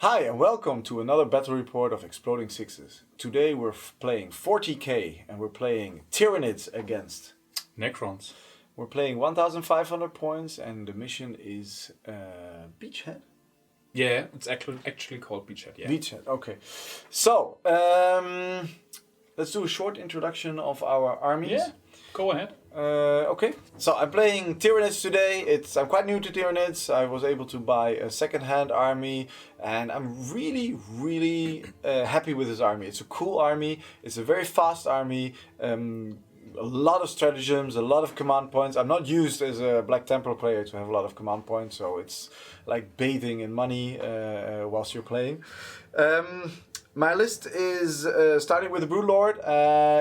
Hi and welcome to another battle report of Exploding Sixes. Today we're playing 40k and we're playing Tyranids against Necrons. We're playing 1,500 points and the mission is Beachhead? Yeah, it's actually called Beachhead, yeah. Beachhead, okay. So, let's do a short introduction of our armies. Yeah, go ahead. Okay, so I'm playing Tyranids today. I'm quite new to Tyranids. I was able to buy a second-hand army, and I'm really happy with this army. It's a cool army. It's a very fast army. A lot of stratagems, a lot of command points. I'm not used as a Black Templar player to have a lot of command points, so it's like bathing in money whilst you're playing. My list is starting with the Broodlord.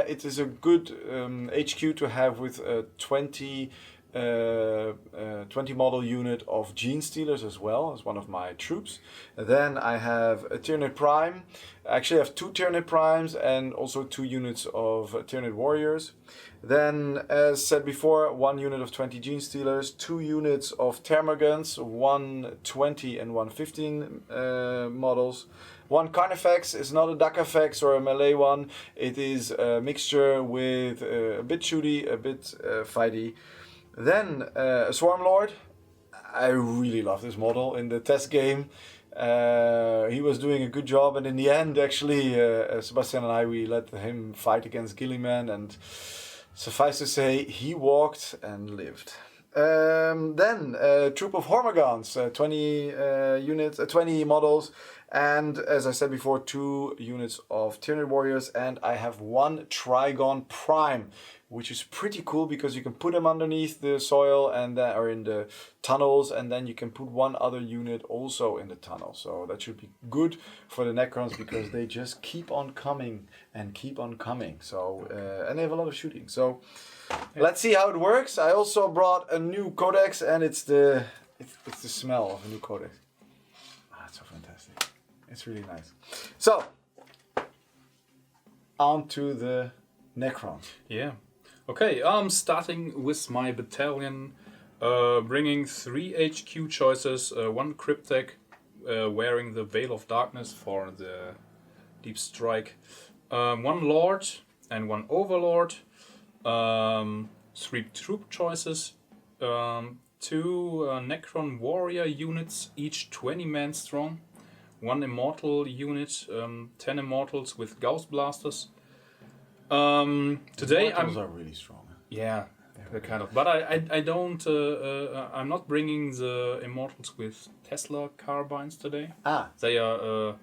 It is a good HQ to have with a 20 model unit of Gene Stealers as well as one of my troops. Then I have a Tyranid Prime. I actually have 2 Tyranid Primes and also 2 units of Tyranid Warriors. Then, as said before, 1 unit of 20 Gene Stealers, 2 units of Termagants, 1 20 and 1 15 models. 1 Carnifex is not a Dakafex or a melee one. It is a mixture with a bit shooty, a bit fighty. Then a Swarmlord. I really love this model in the test game. He was doing a good job, and in the end, actually, Sebastian and I, we let him fight against Gilliman, and suffice to say, he walked and lived. Then a troop of Hormagaunts, 20 models, and as I said before, 2 units of Tyranid Warriors, and I have 1 Trigon Prime, which is pretty cool because you can put them underneath the soil and or in the tunnels, and then you can put 1 other unit also in the tunnel. So that should be good for the Necrons because they just keep on coming and keep on coming. So and they have a lot of shooting. So let's see how it works. I also brought a new Codex, and it's the smell of a new Codex. It's so fantastic. It's really nice. So on to the Necrons. Yeah. Okay, I'm starting with my battalion, bringing 3 HQ choices, 1 Cryptek, wearing the Veil of Darkness for the Deep Strike, 1 Lord and 1 Overlord, 3 troop choices, 2 Necron warrior units, each 20 men strong, 1 Immortal unit, 10 Immortals with Gauss Blasters. Today Immortals are really strong. Yeah, kind of. But I don't. I'm not bringing the Immortals with Tesla carbines today. They are a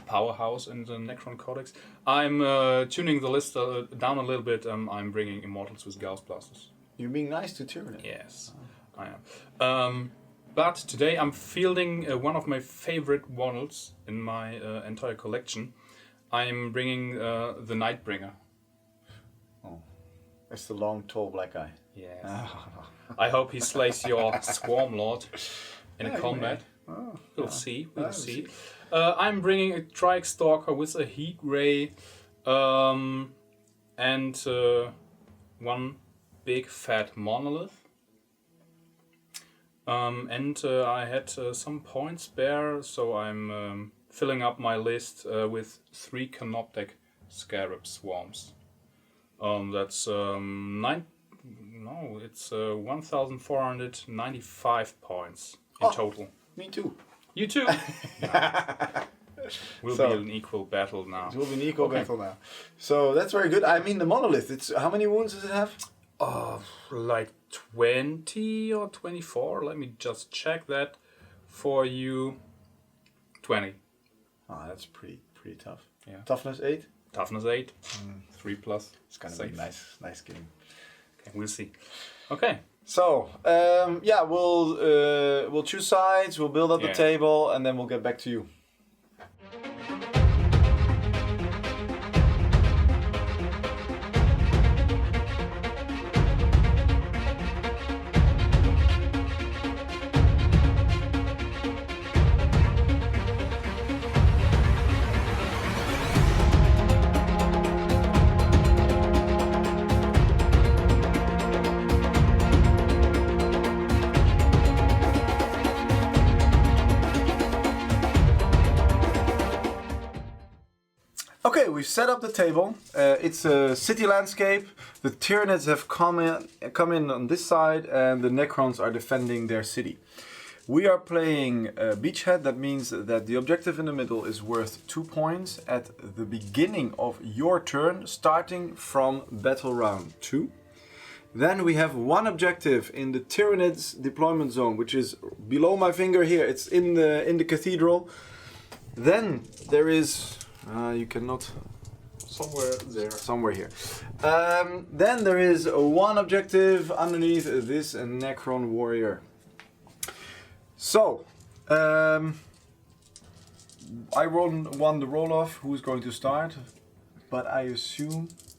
powerhouse in the Necron Codex. I'm tuning the list down a little bit. I'm bringing Immortals with Gauss Blasters. You're being nice to Tyranid. Yes, I am. But today I'm fielding one of my favorite models in my entire collection. I'm bringing the Nightbringer. Oh, it's the long, tall black guy. Yes. I hope he slays your Swarmlord in combat. We'll see. We'll see. I'm bringing a Triarch Stalker with a Heat Ray and 1 big fat Monolith. And I had some points spare, so I'm filling up my list with 3 Canoptek Scarab Swarms. That's 1,495 points in total. Me too. You too. Will be an equal battle now. It will be an equal battle now. So that's very good. I mean, the Monolith. It's how many wounds does it have? Like 20 or 24. Let me just check that for you. 20. That's pretty tough. Yeah. Toughness 8. Toughness 8. 3+. It's gonna be nice game. Okay, we'll see. Okay. So we'll choose sides. We'll build up the table, and then we'll get back to you. Okay, we've set up the table. It's a city landscape. The Tyranids have come in on this side, and the Necrons are defending their city. We are playing Beachhead. That means that the objective in the middle is worth 2 points at the beginning of your turn, starting from battle round 2. Then we have one objective in the Tyranids deployment zone, which is below my finger here. It's in the cathedral. Then there is you cannot. Somewhere there. Somewhere here. Then there is one objective underneath this Necron warrior. So, I won the roll-off. Who's going to start? But I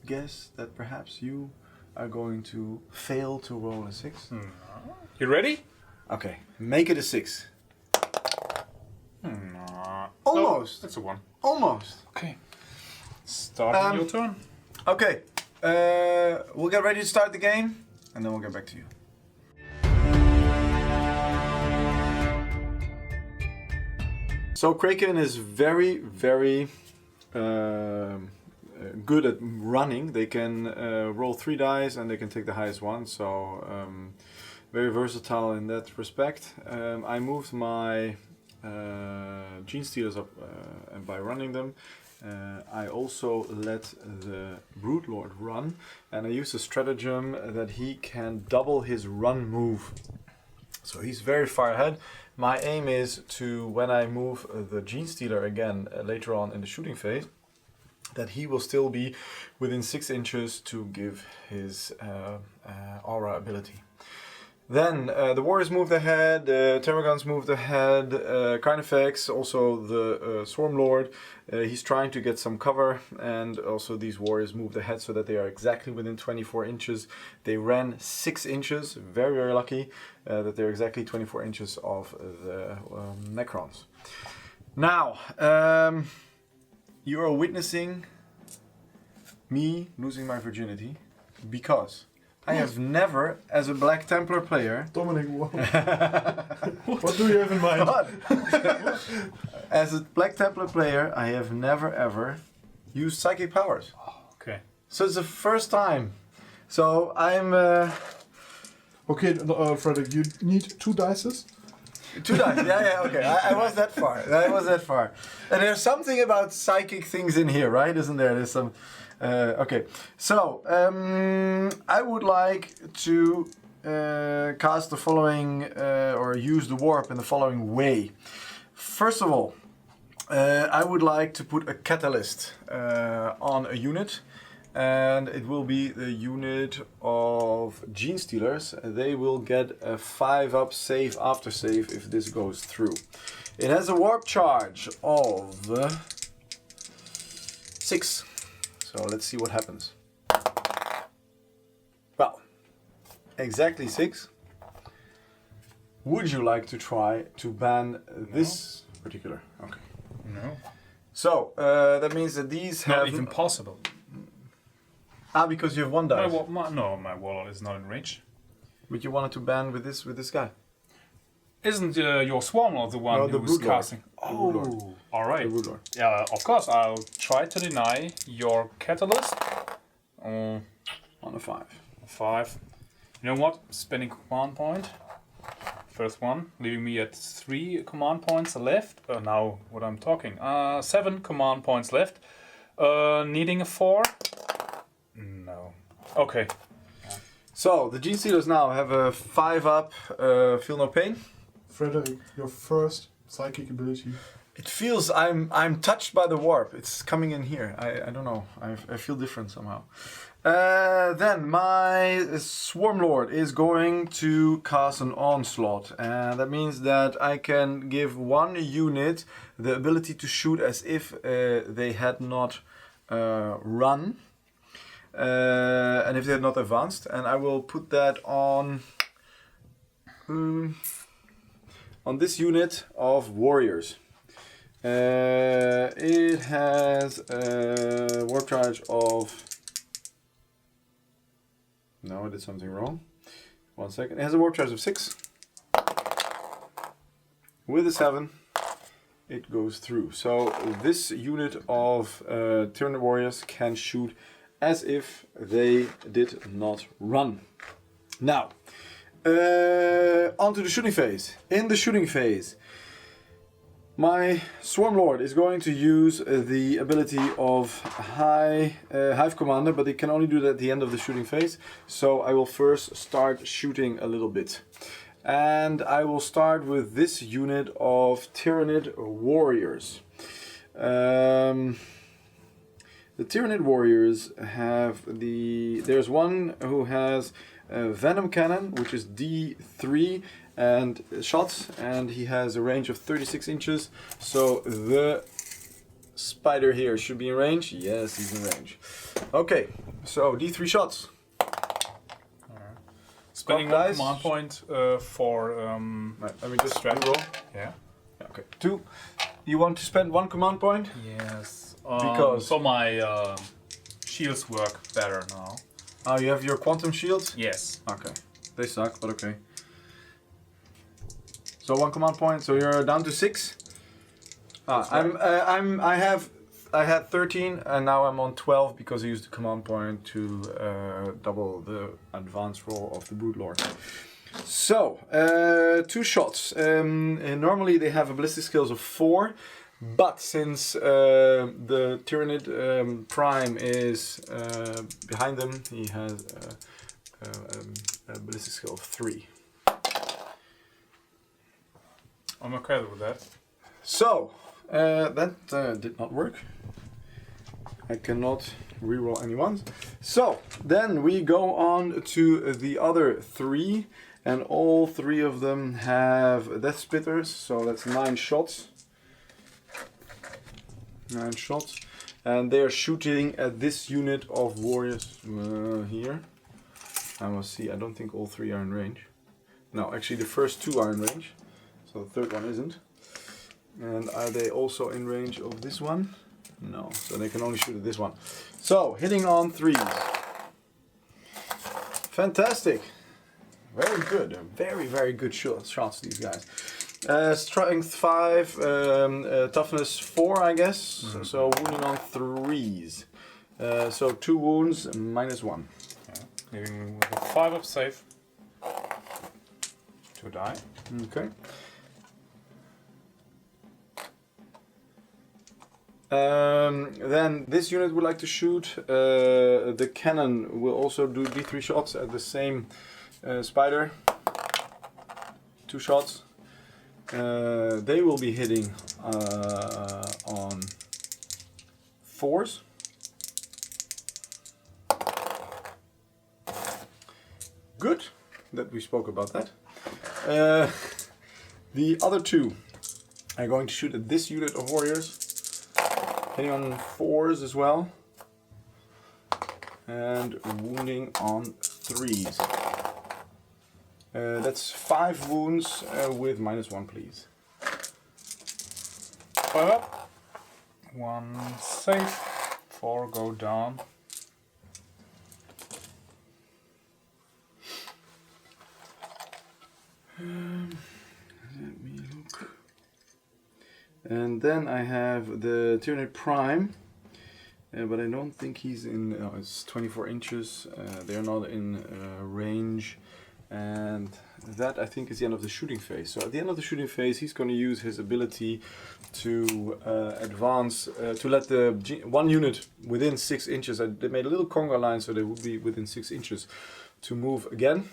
guess that perhaps you are going to fail to roll a 6. You ready? Okay, make it a 6. Almost. That's a 1. Almost. Okay. Starting your turn. Okay, we'll get ready to start the game, and then we'll get back to you. So Kraken is very, very good at running. They can roll 3 dice and they can take the highest one. So very versatile in that respect. I moved my Gene Stealers up and by running them. I also let the Broodlord run, and I used a stratagem that he can double his run move. So he's very far ahead. My aim is to, when I move the Gene Stealer again later on in the shooting phase, that he will still be within 6 inches to give his aura ability. Then the Warriors moved ahead, the Terragons moved ahead, Canoptek, also the Swarmlord. He's trying to get some cover, and also these Warriors moved ahead so that they are exactly within 24 inches. They ran 6 inches, very, very lucky that they're exactly 24 inches of the Necrons. Now, you are witnessing me losing my virginity because I have never, as a Black Templar player... Dominic, what do you have in mind? As a Black Templar player, I have never ever used psychic powers. Oh, okay. So it's the first time. So I'm... Okay, Frederick, you need 2 dices? 2 dice, yeah, okay. I was that far. And there's something about psychic things in here, right? Isn't there? There's some... okay, so I would like to cast the following or use the warp in the following way. First of all, I would like to put a catalyst on a unit, and it will be the unit of Gene Stealers. They will get a 5-up save after save if this goes through. It has a warp charge of 6. So let's see what happens. Well, exactly 6. Would you like to try to ban this particular? Okay. No. So that means that these have... Not even possible. Because you have 1 dice. My Warlord is not in range. But you wanted to ban with this guy. Isn't your Swarmlord the one who's casting? Oh, alright. The Broodlord. Yeah, of course, I'll try to deny your catalyst. On a 5. 5. You know what? Spending command point. First one, leaving me at 3 command points left. Now, what I'm talking. 7 command points left. Needing a 4. No. Okay. So, the Gene Stealers now have a 5-up, feel no pain. Frederick, your first psychic ability. It feels I'm touched by the warp. It's coming in here. I don't know. I feel different somehow. Then my Swarmlord is going to cast an onslaught, and that means that I can give 1 unit the ability to shoot as if they had not run, and if they had not advanced. And I will put that on this unit of warriors. It has a warp charge of... No, I did something wrong. 1 second. It has a warp charge of 6. With a 7. it goes through. So this unit of Tyranid warriors can shoot as if they did not run. Now, onto the shooting phase. In the shooting phase, my Swarmlord is going to use the ability of Hive Commander, but it can only do that at the end of the shooting phase. So I will first start shooting a little bit. And I will start with this unit of Tyranid warriors. The Tyranid warriors have there's one who has a Venom Cannon, which is D3 and shots, and he has a range of 36 inches. So the spider here should be in range. Yes, he's in range. Okay, so D3 shots. Spending one command point for right, let me just strat roll. Yeah. Okay. 2. You want to spend 1 command point? Yes. Because so my shields work better now. Oh, you have your quantum shields? Yes. Okay. They suck, but okay. So 1 command point. So you're down to 6. I had 13 and now I'm on 12 because I used the command point to double the advance roll of the Broodlord. So 2 shots. Normally they have a ballistic skills of 4, but since the Tyranid Prime is behind them, he has a ballistic skill of 3. I'm okay with that. So that did not work. I cannot reroll any ones. So then we go on to the other 3, and all 3 of them have Death Spitters, so that's 9 shots. 9 shots, and they are shooting at this unit of warriors here. I must see. I don't think all 3 are in range. No, actually the first 2 are in range, so the third one isn't. And are they also in range of this one? No, so they can only shoot at this one. So, hitting on 3s. Fantastic. Very good. Very, very good shots, these guys. Strength 5, toughness 4, I guess. Mm-hmm. So, wounding on 3s. So, 2 wounds, -1. Yeah. Leaving me with a 5 up save. To die. Okay. Then this unit would like to shoot. The cannon will also do D3 shots at the same spider. 2 shots. They will be hitting on 4s. Good that we spoke about that. The other 2 are going to shoot at this unit of warriors. Hitting on 4s as well, and wounding on 3s. That's 5 wounds with -1, please. 5 up, 1 save, 4 go down. Let me look. And then I have the Tyranid Prime, but I don't think he's in. No, it's 24 inches. They're not in range, and that I think is the end of the shooting phase. So at the end of the shooting phase, he's going to use his ability to advance, to let the one unit within 6 inches. They made a little conga line, so they would be within 6 inches to move again.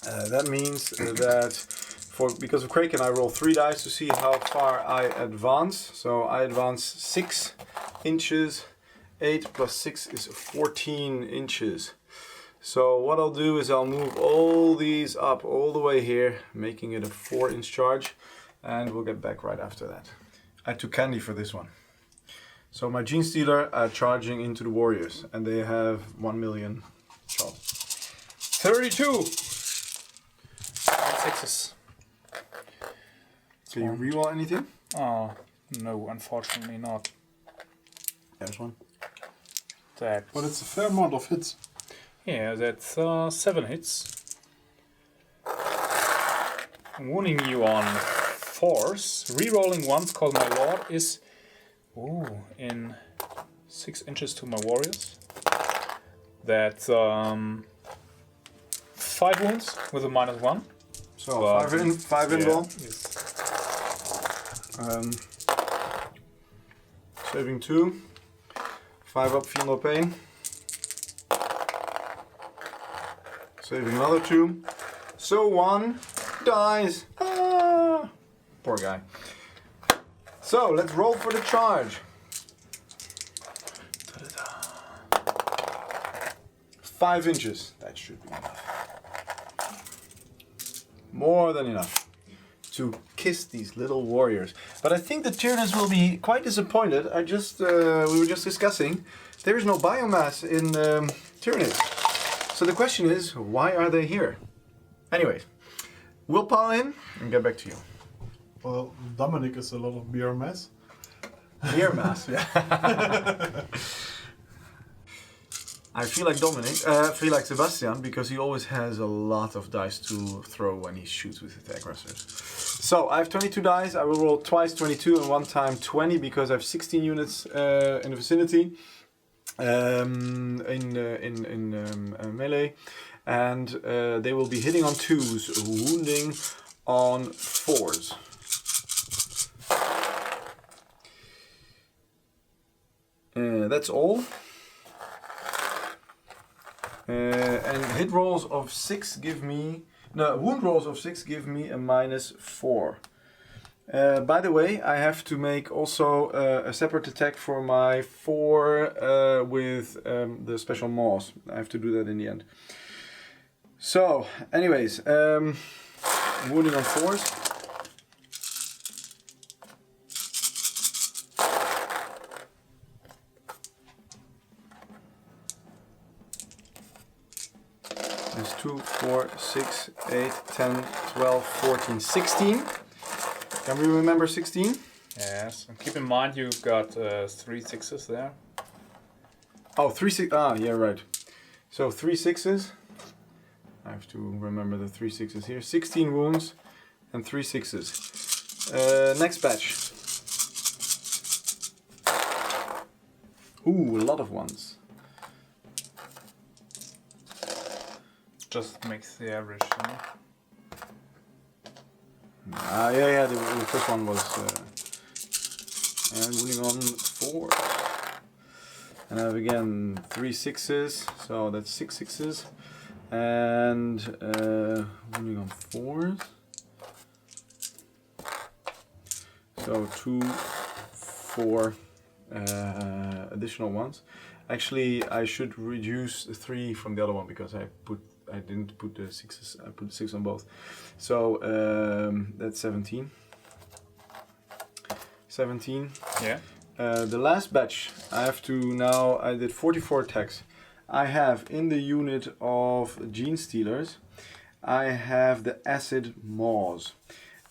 That means that. Because of Kraken, I roll 3 dice to see how far I advance. So I advance 6 inches. 8 plus 6 is 14 inches. So what I'll do is I'll move all these up all the way here, making it a 4-inch charge. And we'll get back right after that. I took candy for this one. So my Gene Stealer are charging into the warriors. And they have 1 million shots. 32! 6s. Do you reroll anything? Oh, no, unfortunately not. There's one. That. But it's a fair amount of hits. Yeah, that's 7 hits. I'm wounding you on force. Rerolling once called my Lord is in 6 inches to my warriors. That's 5 wounds with a -1. So 5 in roll. Yes. Saving 2. 5 up, feel no pain. Saving another 2. So 1 dies. Ah, poor guy. So let's roll for the charge. 5 inches. That should be enough. More than enough to kiss these little warriors. But I think the Tyranids will be quite disappointed. We were just discussing, there is no biomass in Tyranids. So the question is, why are they here? Anyways, we'll pile in and get back to you. Well, Dominic is a lot of beer mass. Beer mass, yeah. I feel like Dominic, I feel like Sebastian, because he always has a lot of dice to throw when he shoots with the aggressors. So I have 22 dice. I will roll twice 22 and one time 20 because I have 16 units in the vicinity in melee, and they will be hitting on 2s, wounding on 4s. That's all. And hit rolls of 6 give me... No, wound rolls of 6 give me a -4. By the way, I have to make also a separate attack for my 4 with the special maws. I have to do that in the end. So, anyways, wounding on 4s. That's 2, 4, 6, 8, 10, 12, 14, 16. Can we remember 16? Yes, and keep in mind you've got 3 6s there. Oh, 3 6. Ah, yeah, right. So 3 6s. I have to remember the 3 6s here. 16 wounds and 3 6s. Next batch. Ooh, a lot of ones. Just makes the average, you know? Yeah, the first one was... and wounding on 4. And I have again 3 6s, so that's 6 6s. And wounding on 4s. So 2, 4 additional ones. Actually, I should reduce 3 from the other one because I didn't put the 6s. I put 6 on both. So that's 17. 17. Yeah. The last batch, I have to now. I did 44 attacks. I have in the unit of Gene Stealers, I have the Acid Maws.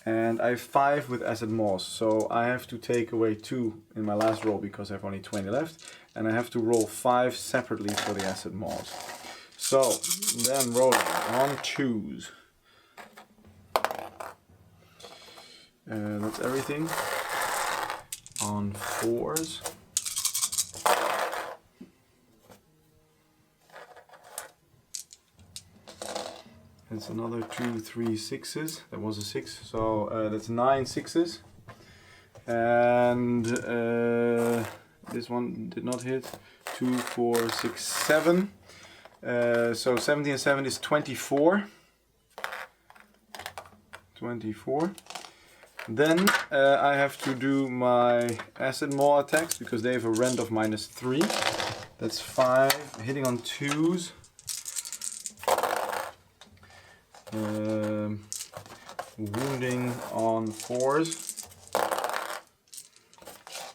And I have 5 with Acid Maws. So I have to take away 2 in my last roll because I have only 20 left. And I have to roll 5 separately for the Acid Maws. So then rolling on 2s. That's everything. On 4s. That's another 2, 3 6s. That was a 6. So that's 9 6s. And this one did not hit. 2, 4, 6, 7. So 17 and 7 is 24. 24. Then I have to do my Acid Maw attacks because they have a rend of -3. That's 5. Hitting on 2s. Wounding on 4s.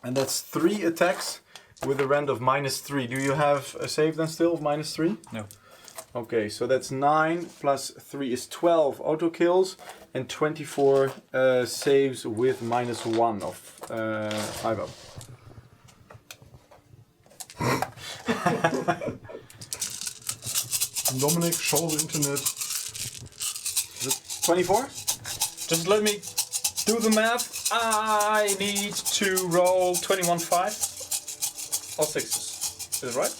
And that's 3 attacks with a rend of -3. Do you have a save then still of -3? No. Okay, so that's 9 plus 3 is 12 auto kills and 24 saves with -1 of 5 up. Dominic, show the internet. 24? Just let me do the math. I need to roll 21-5 or 6s. Is it right?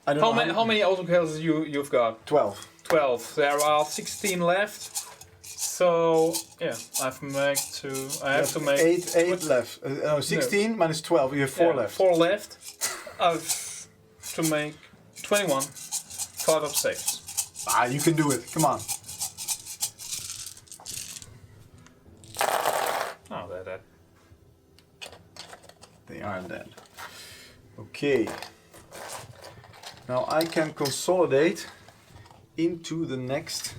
I don't know. How many autocals you've got? 12. 12. There are 16 left. So yeah, I have to make 8 left. 16 minus 12. You have 4 left. 4 left. I have to make 21. 5 up saves. You can do it. Come on. Oh, they're dead. They are dead. Okay. Now I can consolidate into the next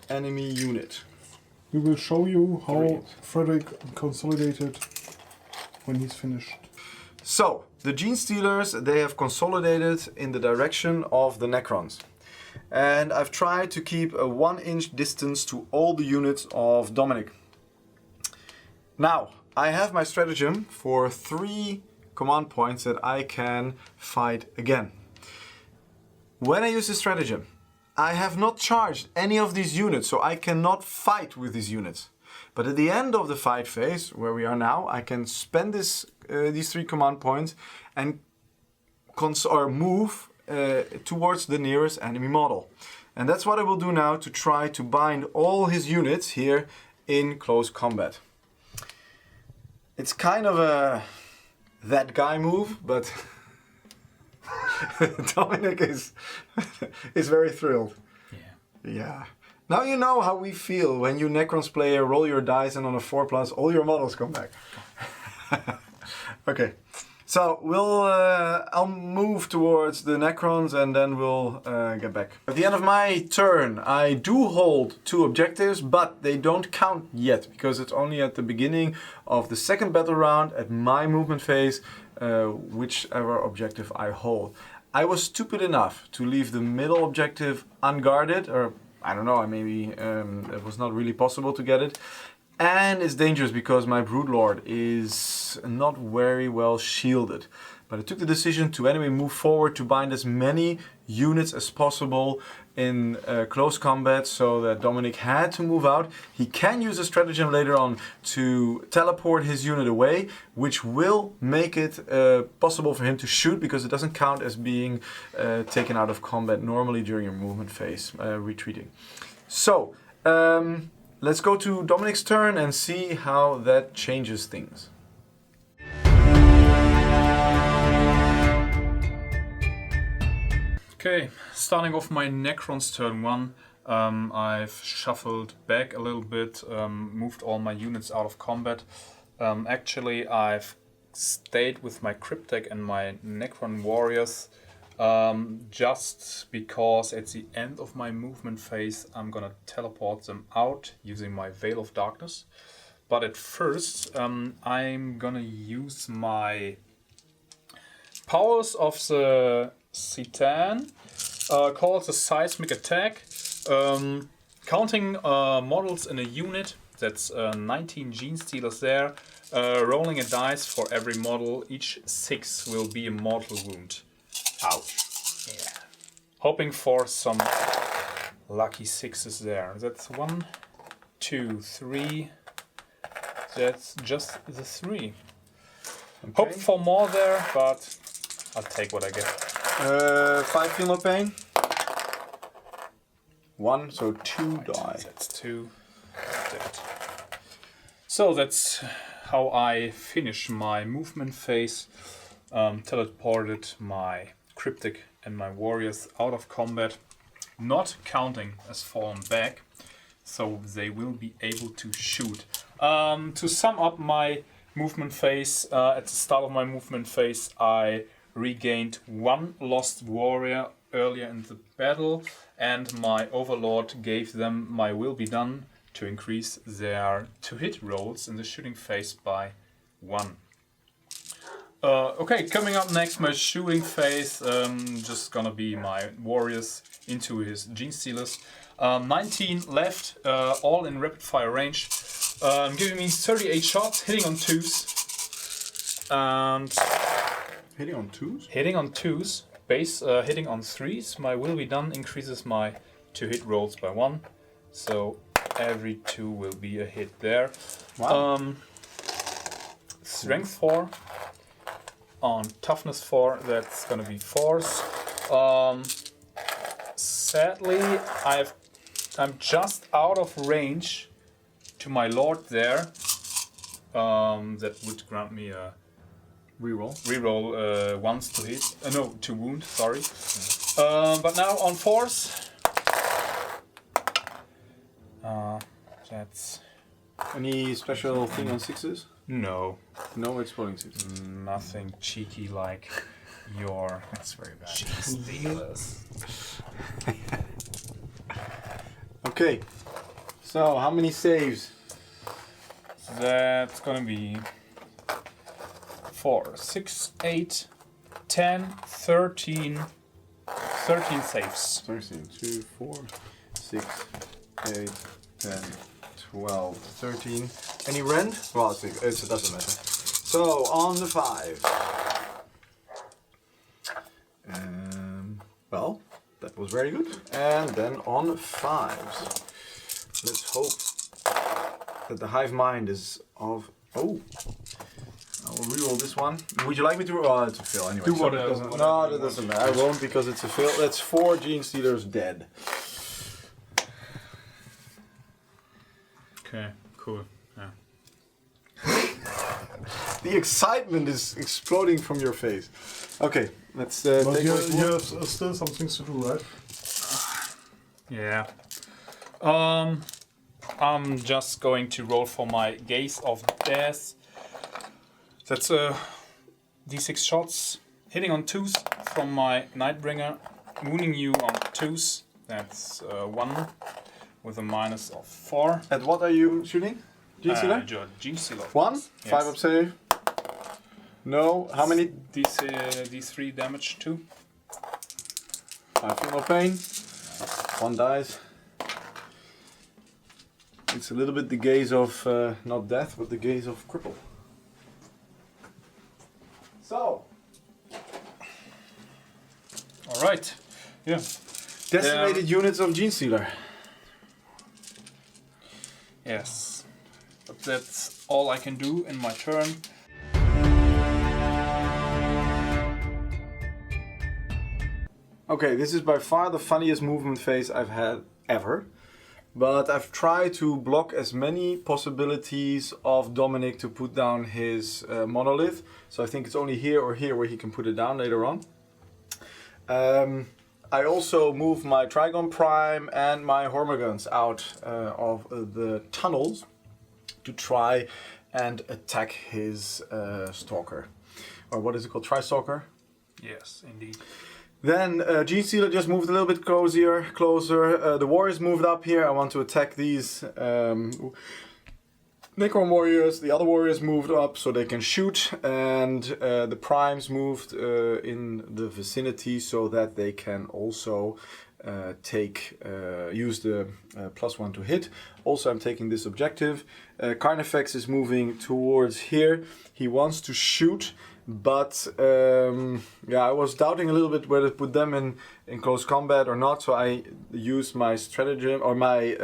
enemy unit. We will show you how Brilliant. Frederick consolidated when he's finished. So, the Gene Stealers, they have consolidated in the direction of the Necrons. And I've tried to keep a 1-inch distance to all the units of Dominic. Now, I have my stratagem for 3 command points that I can fight again. When I use this stratagem, I have not charged any of these units, so I cannot fight with these units. But at the end of the fight phase, where we are now, I can spend these 3 command points and move towards the nearest enemy model. And that's what I will do now to try to bind all his units here in close combat. It's kind of a that guy move, but Dominic is very thrilled. Yeah. Now you know how we feel when you Necrons player roll your dice and on a 4+, all your models come back. Okay. So I'll move towards the Necrons and then we'll get back. At the end of my turn, I do hold 2 objectives, but they don't count yet because it's only at the beginning of the second battle round at my movement phase, whichever objective I hold. I was stupid enough to leave the middle objective unguarded, or I don't know, maybe it was not really possible to get it. And it's dangerous because my Broodlord is not very well shielded. But I took the decision to anyway move forward to bind as many units as possible in close combat so that Dominic had to move out. He can use a stratagem later on to teleport his unit away, which will make it possible for him to shoot because it doesn't count as being taken out of combat normally during your movement phase, retreating. So, let's go to Dominic's turn and see how that changes things. Okay, starting off my Necrons turn 1, I've shuffled back a little bit, moved all my units out of combat. Actually, I've stayed with my Cryptek and my Necron warriors just because at the end of my movement phase I'm gonna teleport them out using my Veil of Darkness. But at first I'm gonna use my powers of the Citan, called the Seismic Attack, counting models in a unit. That's 19 Gene Stealers there, rolling a dice for every model. Each 6 will be a mortal wound. Ouch. Yeah. Hoping for some lucky 6s there. That's 1, 2, 3. That's just the 3. Okay. Hope for more there, but I'll take what I get. 5 feel no pain. 1, so 2 die. That's 2. Dead. So that's how I finish my movement phase. Teleported my Cryptek and my warriors out of combat, not counting as fallen back, so they will be able to shoot. To sum up my movement phase, at the start of my movement phase I regained 1 lost warrior earlier in the battle, and my Overlord gave them my will be done to increase their to-hit rolls in the shooting phase by 1. Okay, coming up next, my shooting phase, just gonna be my warriors into his Gene Stealers. 19 left, all in rapid fire range, giving me 38 shots, hitting on 2s, and Hitting on 2s? Hitting on 2s, base hitting on 3s. My will be done increases my to hit rolls by 1. So every 2 will be a hit there. Wow. Strength 4. On toughness 4, that's gonna be force. Sadly, I'm just out of range to my lord there. That would grant me a Reroll. reroll once to hit. No, to wound. Sorry. But now on force. That's Any special thing on 6s? no. No exploding 6s. Nothing cheeky like your That's very bad. stealers. Okay. So, how many saves? That's gonna be 4, 6, 8, 10, 13. 13 saves. 13, 2, 4, 6, 8, 10, 12, 13. Any rend? Well, it doesn't matter. So, on the 5. Well, that was very good. And then on 5s. Let's hope that the hive mind is of... Oh! I will reroll this one. Would you like me to... Oh, it's a fail anyway. Do so whatever- it doesn't, whatever no, you that doesn't want. matter. I won't because it's a fail. That's 4 Gene Stealers dead. Okay, cool. Yeah. The excitement is exploding from your face. Okay, let's But take you, away you have still some things to do, right? Yeah. I'm just going to roll for my Gaze of Death. That's D6 shots hitting on 2s from my Nightbringer, wounding you on 2s. That's 1 with a minus of 4. At what are you shooting? Gene Stealer? Gene Stealer. 1? Yes. 5 up save? No. How many? D3 damage 2. I feel no pain. 1 dies. It's a little bit the gaze of, not death, but the gaze of cripple. So. Alright. Yeah. Decimated units of Gene Stealer. Yes. But that's all I can do in my turn. Okay, this is by far the funniest movement phase I've had ever. But I've tried to block as many possibilities of Dominic to put down his Monolith. So I think it's only here or here where he can put it down later on. I also moved my Trigon Prime and my Hormiguns out of the tunnels to try and attack his Stalker. Or what is it called? Tri-Stalker? Yes, indeed. Then Gene Stealer just moved a little bit closer. The Warriors moved up here. I want to attack these Necron Warriors. The other Warriors moved up so they can shoot. And the Primes moved in the vicinity so that they can also use the +1 to hit. Also, I'm taking this objective. Carnifex is moving towards here. He wants to shoot. But I was doubting a little bit whether to put them in close combat or not, so I used my stratagem or my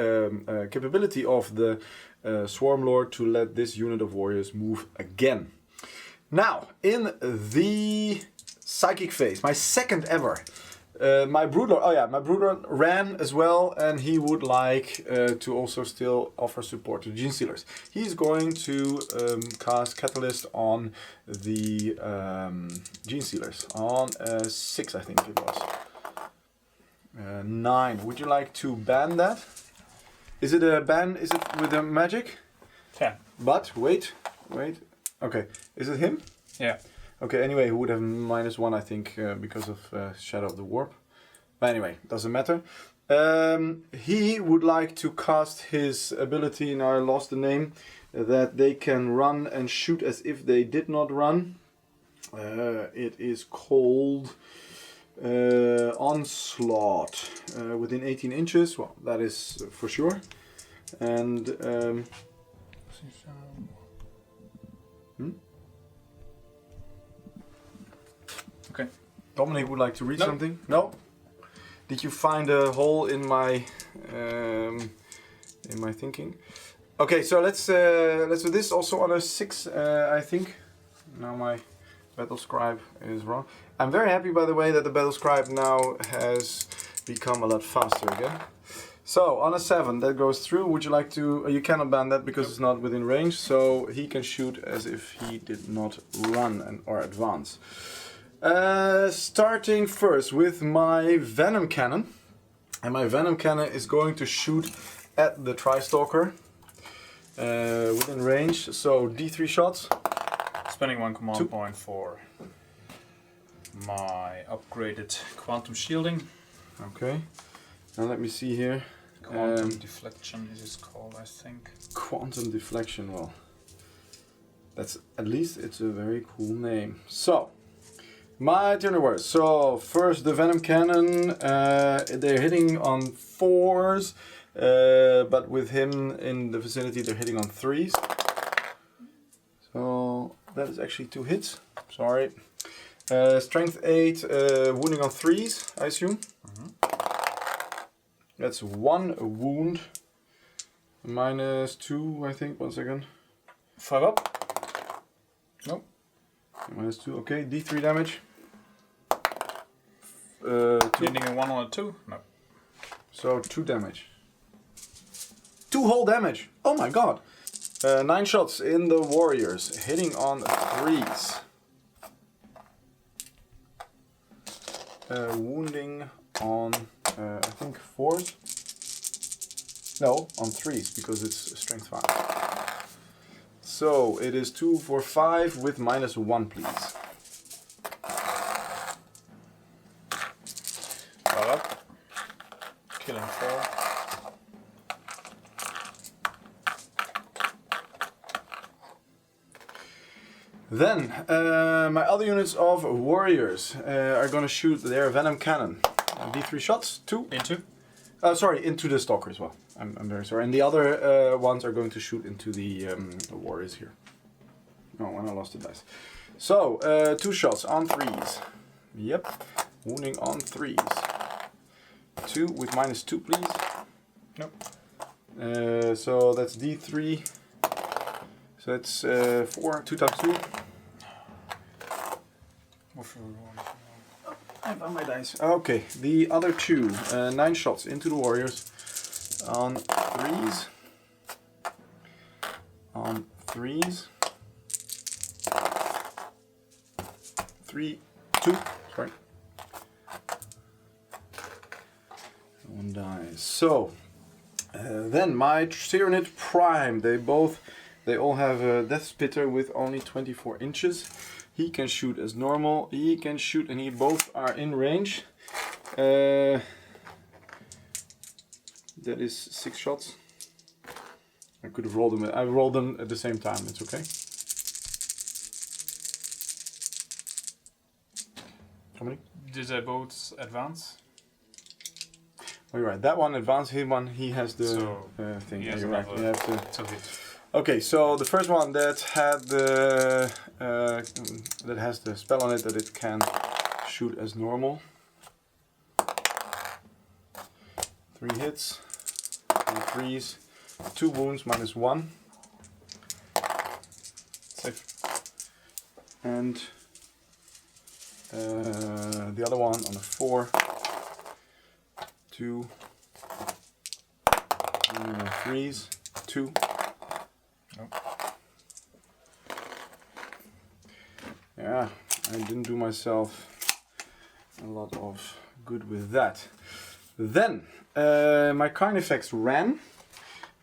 capability of the Swarmlord to let this unit of warriors move again. Now, in the psychic phase, my second ever, my Broodlord ran as well, and he would like to also still offer support to Gene Stealers. He's going to cast Catalyst on the Gene Stealers on 6, I think it was. 9. Would you like to ban that? Is it a ban? Is it with a magic? 10. But wait. Okay, is it him? Yeah. Okay, anyway, he would have -1, I think, because of Shadow of the Warp. But anyway, doesn't matter. He would like to cast his ability, now I lost the name, that they can run and shoot as if they did not run. It is called Onslaught, within 18 inches. Well, that is for sure. And... Okay. Dominic would like to read something? No? Did you find a hole in my in my thinking. Okay, so let's do this also on a 6, I think. Now my Battle Scribe is wrong. I'm very happy, by the way, that the Battle Scribe now has become a lot faster again. So, on a 7, that goes through. Would you like to... you cannot ban that because it's not within range, so he can shoot as if he did not run or advance. Starting first with my Venom Cannon. And my Venom Cannon is going to shoot at the Tri-Stalker within range. So, D3 shots. Spending 1 command point for my upgraded Quantum Shielding. Okay. Now let me see here. Quantum Deflection is it called, I think. Quantum Deflection, well. That's, at least it's a very cool name. So, my turn of words. So, first the Venom Cannon. They're hitting on 4s. But with him in the vicinity, they're hitting on 3s. So, that is actually 2 hits. Sorry. Strength 8, wounding on 3s, I assume. That's 1 wound. -2, I think. 1 second. 5 up. Nope. -2. Okay, D3 damage. Ending in 1 on a 2? No. So 2 damage. 2 whole damage. Oh my god. 9 shots in the warriors, hitting on 3s. Wounding on, I think 4s. No, on 3s because it's strength 5. So it is 2 for 5 with -1, please. 5 up. Killing 4. Then, my other units of warriors are going to shoot their Venom Cannon. D3 shots, 2. Into? Sorry, into the Stalker as well. I'm very sorry. And the other ones are going to shoot into the warriors here. Oh, and I lost the dice. So, 2 shots on 3s. Yep. Wounding on 3s. 2 with -2, please. Nope. So that's D3. So that's 4, 2 times 2. I found my dice. Okay, the other 2, 9 shots into the warriors on 3s. On 3s. 3, 2. Sorry. 1 dice. So then my Tyranid Prime. They all have a Death Spitter with only 24 inches. He can shoot as normal. He can shoot, and he both are in range. That is 6 shots. I could have rolled them. I rolled them at the same time. It's okay. How many? Did they both advance? Oh, you're right. That one advanced. His one, he has the thing. He has you're right. You have to. 2 hits. Okay, so the first one that had the that has the spell on it that it can shoot as normal. 3 hits, 3 threes, 2 wounds, -1. Safe. And the other one on a 4, 2, 3s, 2. Yeah, I didn't do myself a lot of good with that. Then, my Carnifex ran,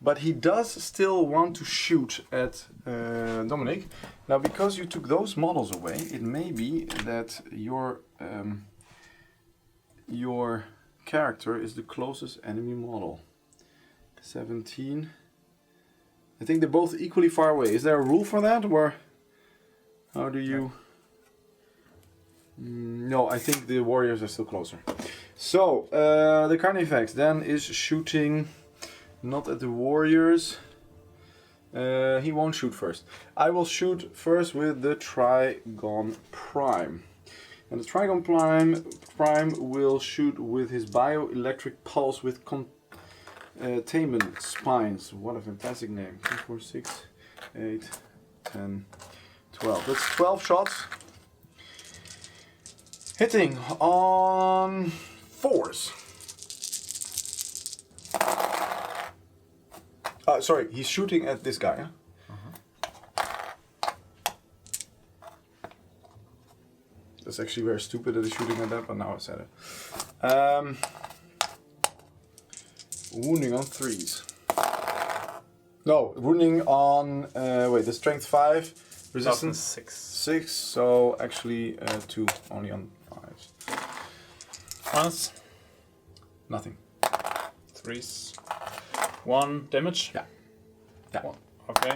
but he does still want to shoot at Dominic. Now, because you took those models away, it may be that your character is the closest enemy model. 17. I think they're both equally far away. Is there a rule for that, or how do you... No, I think the warriors are still closer. So, the Carnifex then is shooting not at the warriors. He won't shoot first. I will shoot first with the Trigon Prime. And the Trigon Prime will shoot with his Bioelectric Pulse with Taman Spines. What a fantastic name. 2, 4, 6, 8, 10, 12. That's 12 shots. Hitting on 4s. Sorry, he's shooting at this guy. Huh? That's actually very stupid that he's shooting at that, but now I said it. Wounding on 3s. No, wounding on, the strength 5, resistance 6, so actually 2, only on 5s. Once. Nothing. 3s. 1 damage? Yeah. 1. Okay.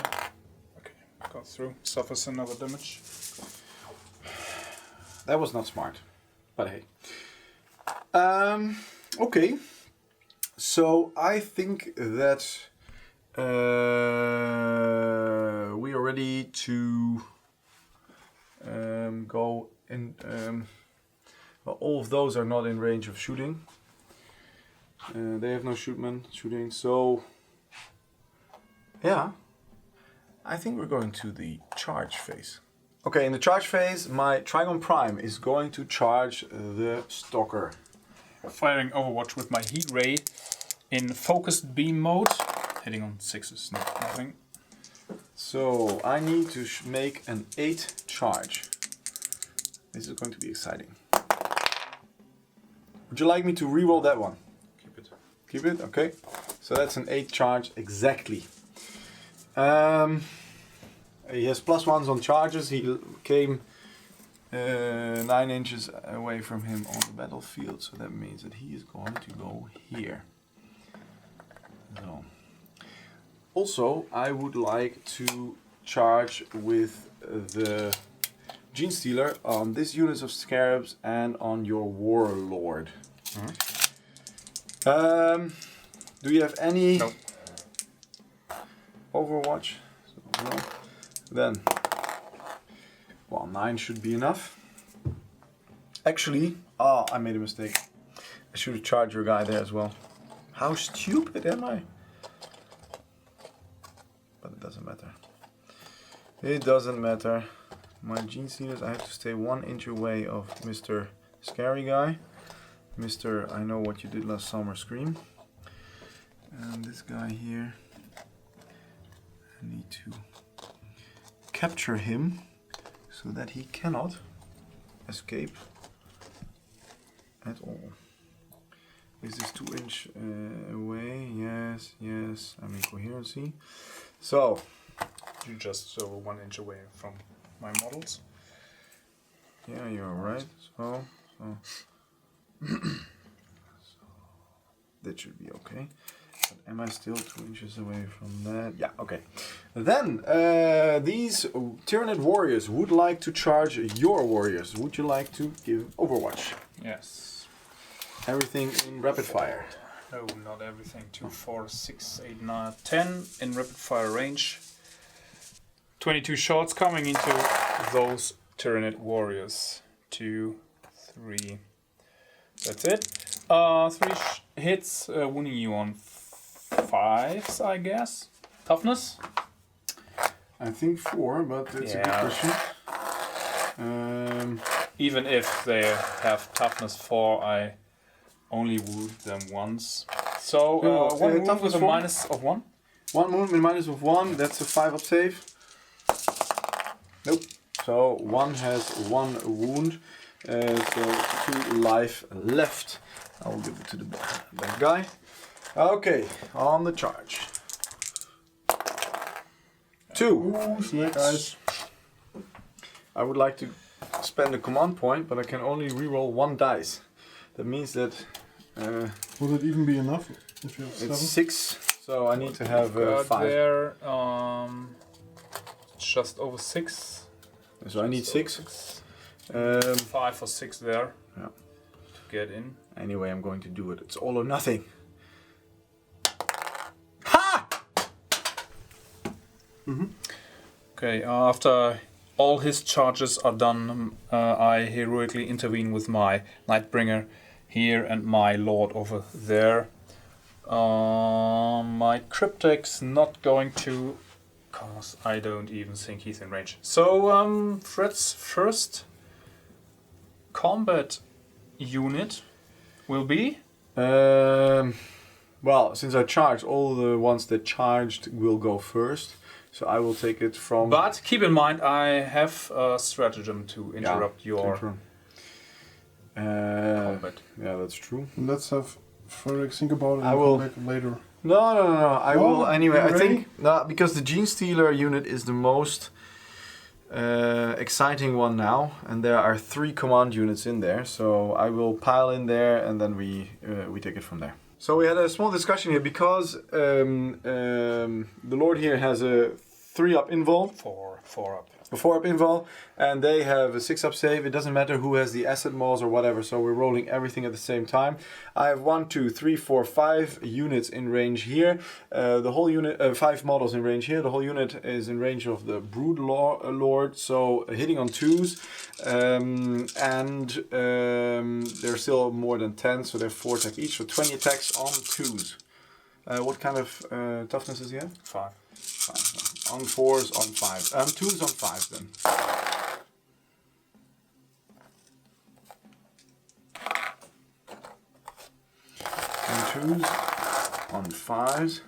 Okay, got through. Suffers another damage. That was not smart, but hey. Okay. So I think that we are ready to go in. Well, all of those are not in range of shooting. They have no shooting. So yeah, I think we're going to the charge phase. Okay, in the charge phase, my Trigon Prime is going to charge the Stalker. Firing Overwatch with my Heat Ray in focused beam mode. Hitting on 6s, nothing. So I need to make an 8 charge. This is going to be exciting. Would you like me to reroll that one? Keep it. Keep it? Okay. So that's an 8 charge exactly. He has +1s on charges. He came 9 inches away from him on the battlefield, so that means that he is going to go here. So. Also, I would like to charge with the Gene Stealer on this unit of Scarabs and on your Warlord. Do you have any Nope. Overwatch? So, no. Then, well, 9 should be enough. Actually, I made a mistake. I should have charged your guy there as well. How stupid am I? But it doesn't matter. It doesn't matter. My Gene Stealers, I have to stay 1 inch away of Mr. Scary Guy. Mr. I know what you did last summer Scream. And this guy here, I need to capture him so that he cannot escape at all. Is this 2 inch away? Yes, yes. I mean coherency. So You just 1 inch away from my models. yeah, you're right. So that should be okay. But am I still 2 inches away from that? Yeah, okay. Then these Tyranid warriors would like to charge your warriors. Would you like to give Overwatch? Yes. Everything in rapid fire. No, not everything. 2, 4, 6, 8, 9, 10 in rapid fire range. 22 shots coming into those Tyranid warriors. 2, 3. That's it. 3 hits, wounding you on 5s, I guess. Toughness? I think 4, but it's a good question. Even if they have toughness 4, I only wound them once. So, one wound toughness with a 4? minus of 1? 1 wound with minus of 1, that's a 5 up save. Nope. So 1 has 1 wound. So 2 life left. I'll give it to the bad guy. Okay, on the charge. 2. Guys. I would like to spend a command point, but I can only reroll 1 dice. That means that Would it even be enough if you have 7? it's 6, so I need to have 5. There, just over 6. So I need 6. 5 or 6 there. Yeah. To get in. Anyway, I'm going to do it. It's all or nothing. Ha! Okay, after all his charges are done, I heroically intervene with my Nightbringer here and my Lord over there. My Cryptek's not going to, cause I don't even think he's in range. So Fred's first combat unit will be? Well, since I charged, all the ones that charged will go first. So I will take it from... But keep in mind, I have a stratagem to interrupt your combat. Yeah, that's true. Let's have Frederick think about it I and will... come back later. No. I will anyway. I ready? think because the Gene Stealer unit is the most exciting one now, and there are 3 command units in there. So I will pile in there, and then we take it from there. So we had a small discussion here because the Lord here has a 3-up invul. 4-up. A 4-up invul, and they have a 6-up save. It doesn't matter who has the asset malls or whatever, so we're rolling everything at the same time. I have 1, 2, 3, 4, 5 units in range here. The whole unit, 5 models in range here. The whole unit is in range of the Broodlord, so hitting on 2s. They're still more than 10, so they're 4 attack each, so 20 attacks on 2s. What kind of toughness does he have? 5. On 4s, on 5s. 2s on 5s then. And 2s on 5s.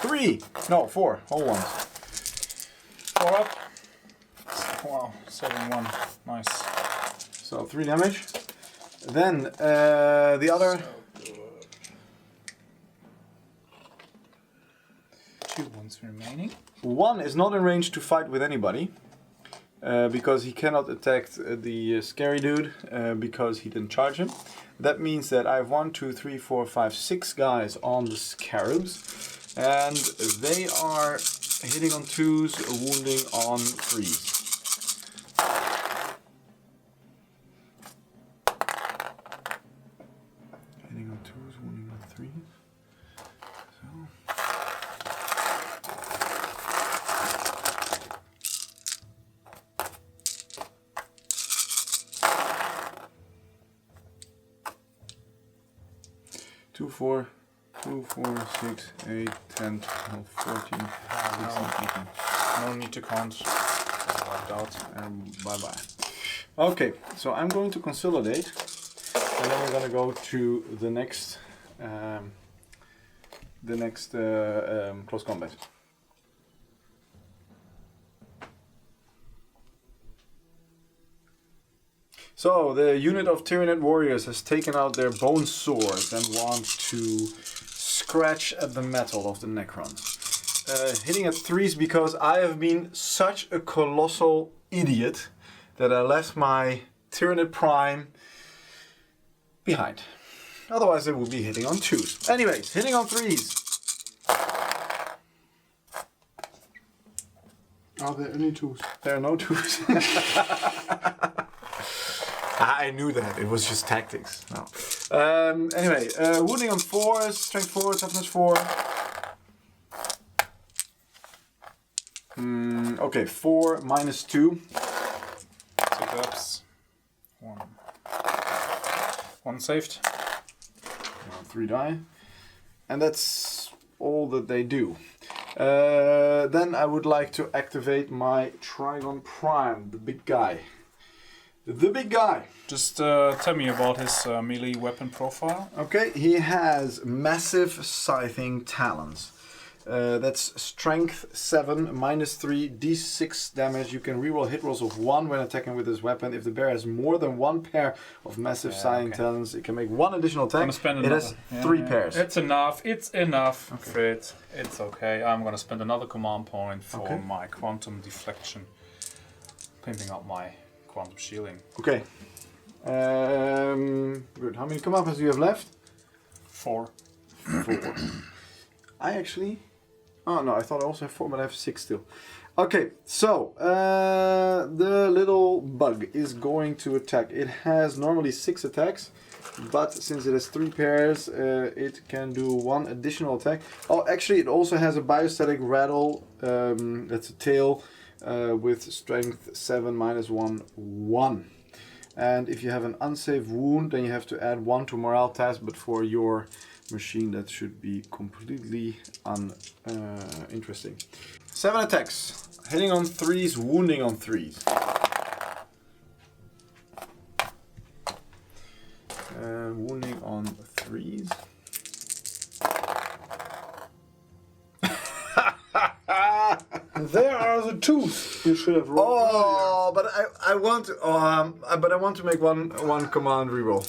Three! No, 4. Whole ones. 4 up. Wow, 7-1. Nice. So 3 damage. Then the other... 2 ones remaining. 1 is not in range to fight with anybody. Because he cannot attack the scary dude because he didn't charge him. That means that I have 1, 2, 3, 4, 5, 6 guys on the Scarabs. And they are hitting on 2s, wounding on 3s. Hitting on 2s, wounding on 3s. So. Two, 4, 6, 8, 10, 12, 14, 16, 18. No need to count. Wiped out. And bye-bye. Okay, so I'm going to consolidate. And then we're going to go to the next close combat. So the unit of Tyranid warriors has taken out their bone swords and wants to scratch at the metal of the Necrons. Hitting at 3s because I have been such a colossal idiot that I left my Tyranid Prime behind. Otherwise it would be hitting on 2s. Anyways, hitting on 3s. Are there any 2s? There are no 2s. I knew that. It was just tactics. No. Anyway, wounding on 4s, strength 4, toughness 4. Okay, 4 minus 2. 2 ups. 1 saved. 3 die. And that's all that they do. Then I would like to activate my Trigon Prime, the big guy. The big guy. Just tell me about his melee weapon profile. Okay, he has massive scything talons. That's strength 7, minus 3, d6 damage. You can reroll hit rolls of 1 when attacking with this weapon. If the bear has more than 1 pair of massive scything talons, it can make 1 additional attack. It has 3 pairs. It's enough. It's enough, okay. Fred. It's okay. I'm gonna spend another command point for my quantum deflection. Pimping up my quantum shielding. Okay. Good. How many command points do you have left? 4. 4. I actually... Oh no, I thought I also have 4, but I have 6 still. Okay, so the little bug is going to attack. It has normally 6 attacks. but since it has 3 pairs, it can do 1 additional attack. Oh, actually, it also has a biostatic rattle. That's a tail with strength 7 -1 1. And if you have an unsafe wound, then you have to add 1 to morale test. But for your machine, that should be completely uninteresting. 7 attacks, hitting on 3s, wounding on 3s. Wounding on 3s. There are the 2s. You should have rolled. Oh, but I want to. But I want to make one command reroll.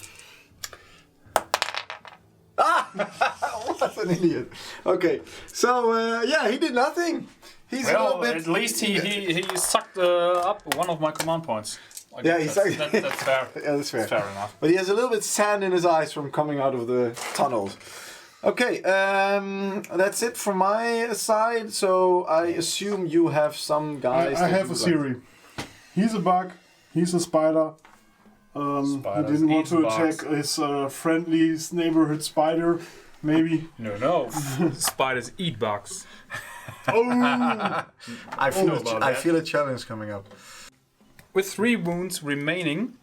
What an idiot. Okay, so yeah, he did nothing. He's a little bit. At least he sucked up one of my command points. Yeah, he sucked. That's fair. Yeah, that's fair. Fair enough. But he has a little bit sand in his eyes from coming out of the tunnels. Okay, that's it from my side. So I assume you have some guys. I have a theory. He's a bug. He's a spider. He didn't want to attack his friendly neighborhood spider. Maybe. No. Spiders eat bugs. Oh! I feel a challenge coming up. With 3 wounds remaining,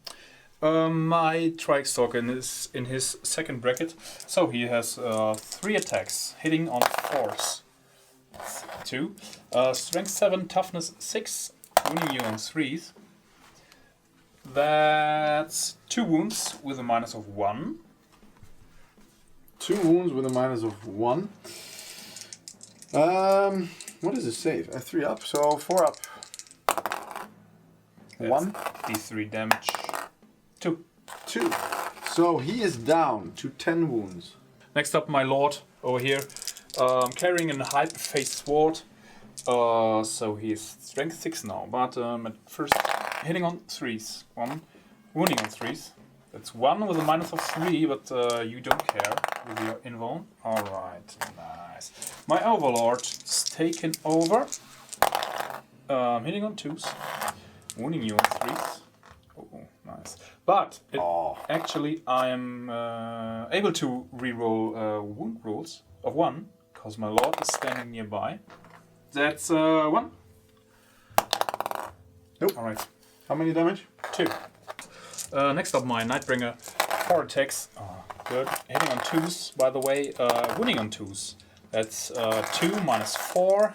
my Triarch Stalker is in his second bracket, so he has 3 attacks, hitting on 4s. 2. Strength 7, toughness 6, wounding you on 3s. That's 2 wounds with a minus of 1. 2 wounds with a minus of 1. What does it save? 3 up, so 4 up. That's 1. D3 damage. 2. 2. So he is down to 10 wounds. Next up, my lord over here, carrying a Hyperphase Sword. So he's strength 6 now, but at first hitting on 3s. 1, wounding on 3s. That's 1 with a minus of 3, but you don't care with your invuln. Alright, nice. My Overlord is taken over. Hitting on 2s. Wounding you on 3s. Oh, nice. But actually I am able to reroll wound rolls of 1, because my lord is standing nearby. That's 1. Nope. Alright. How many damage? 2. Next up, my Nightbringer. 4 attacks. Good. Hitting on 2s, by the way. Wounding on 2s. That's 2 minus 4.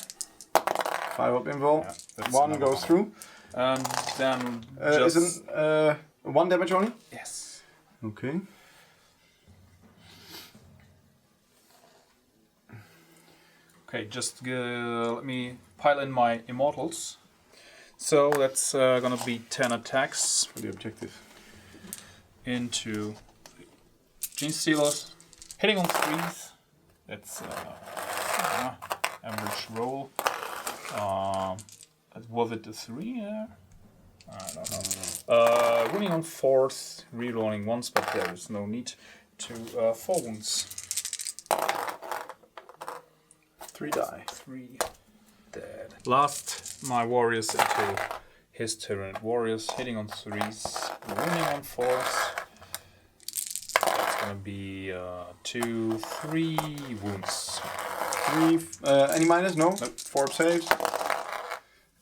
5 up invul. Yeah, 1 goes through. And then Isn't 1 damage only? Yes. Okay. Okay, just let me pile in my Immortals. So that's gonna be 10 attacks. For the objective. Into Gene Stealers. Hitting on 3s. That's average roll. Was it a 3 there? I don't know. Wounding on 4s, rerolling once, but there is no need to 4 wounds. 3 die. 3 dead. Last, my warriors into his Tyranid warriors, hitting on 3s, wounding on 4s. It's gonna be 2, 3 wounds. 3. Any minus? No. Nope. 4 saves.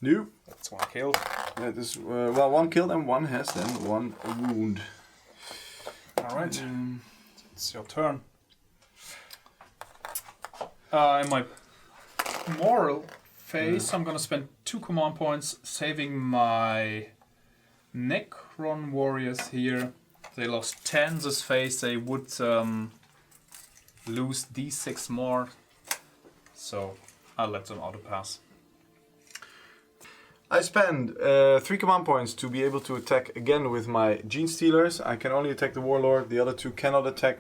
Nope. That's 1 kill. That is well, 1 killed and 1 has then 1 wound. Alright. It's your turn. In my moral phase, I'm gonna spend 2 command points saving my Necron warriors here. They lost 10 this phase, they would lose d6 more. So I'll let them auto pass. I spend 3 command points to be able to attack again with my Gene Stealers. I can only attack the Warlord, the other 2 cannot attack,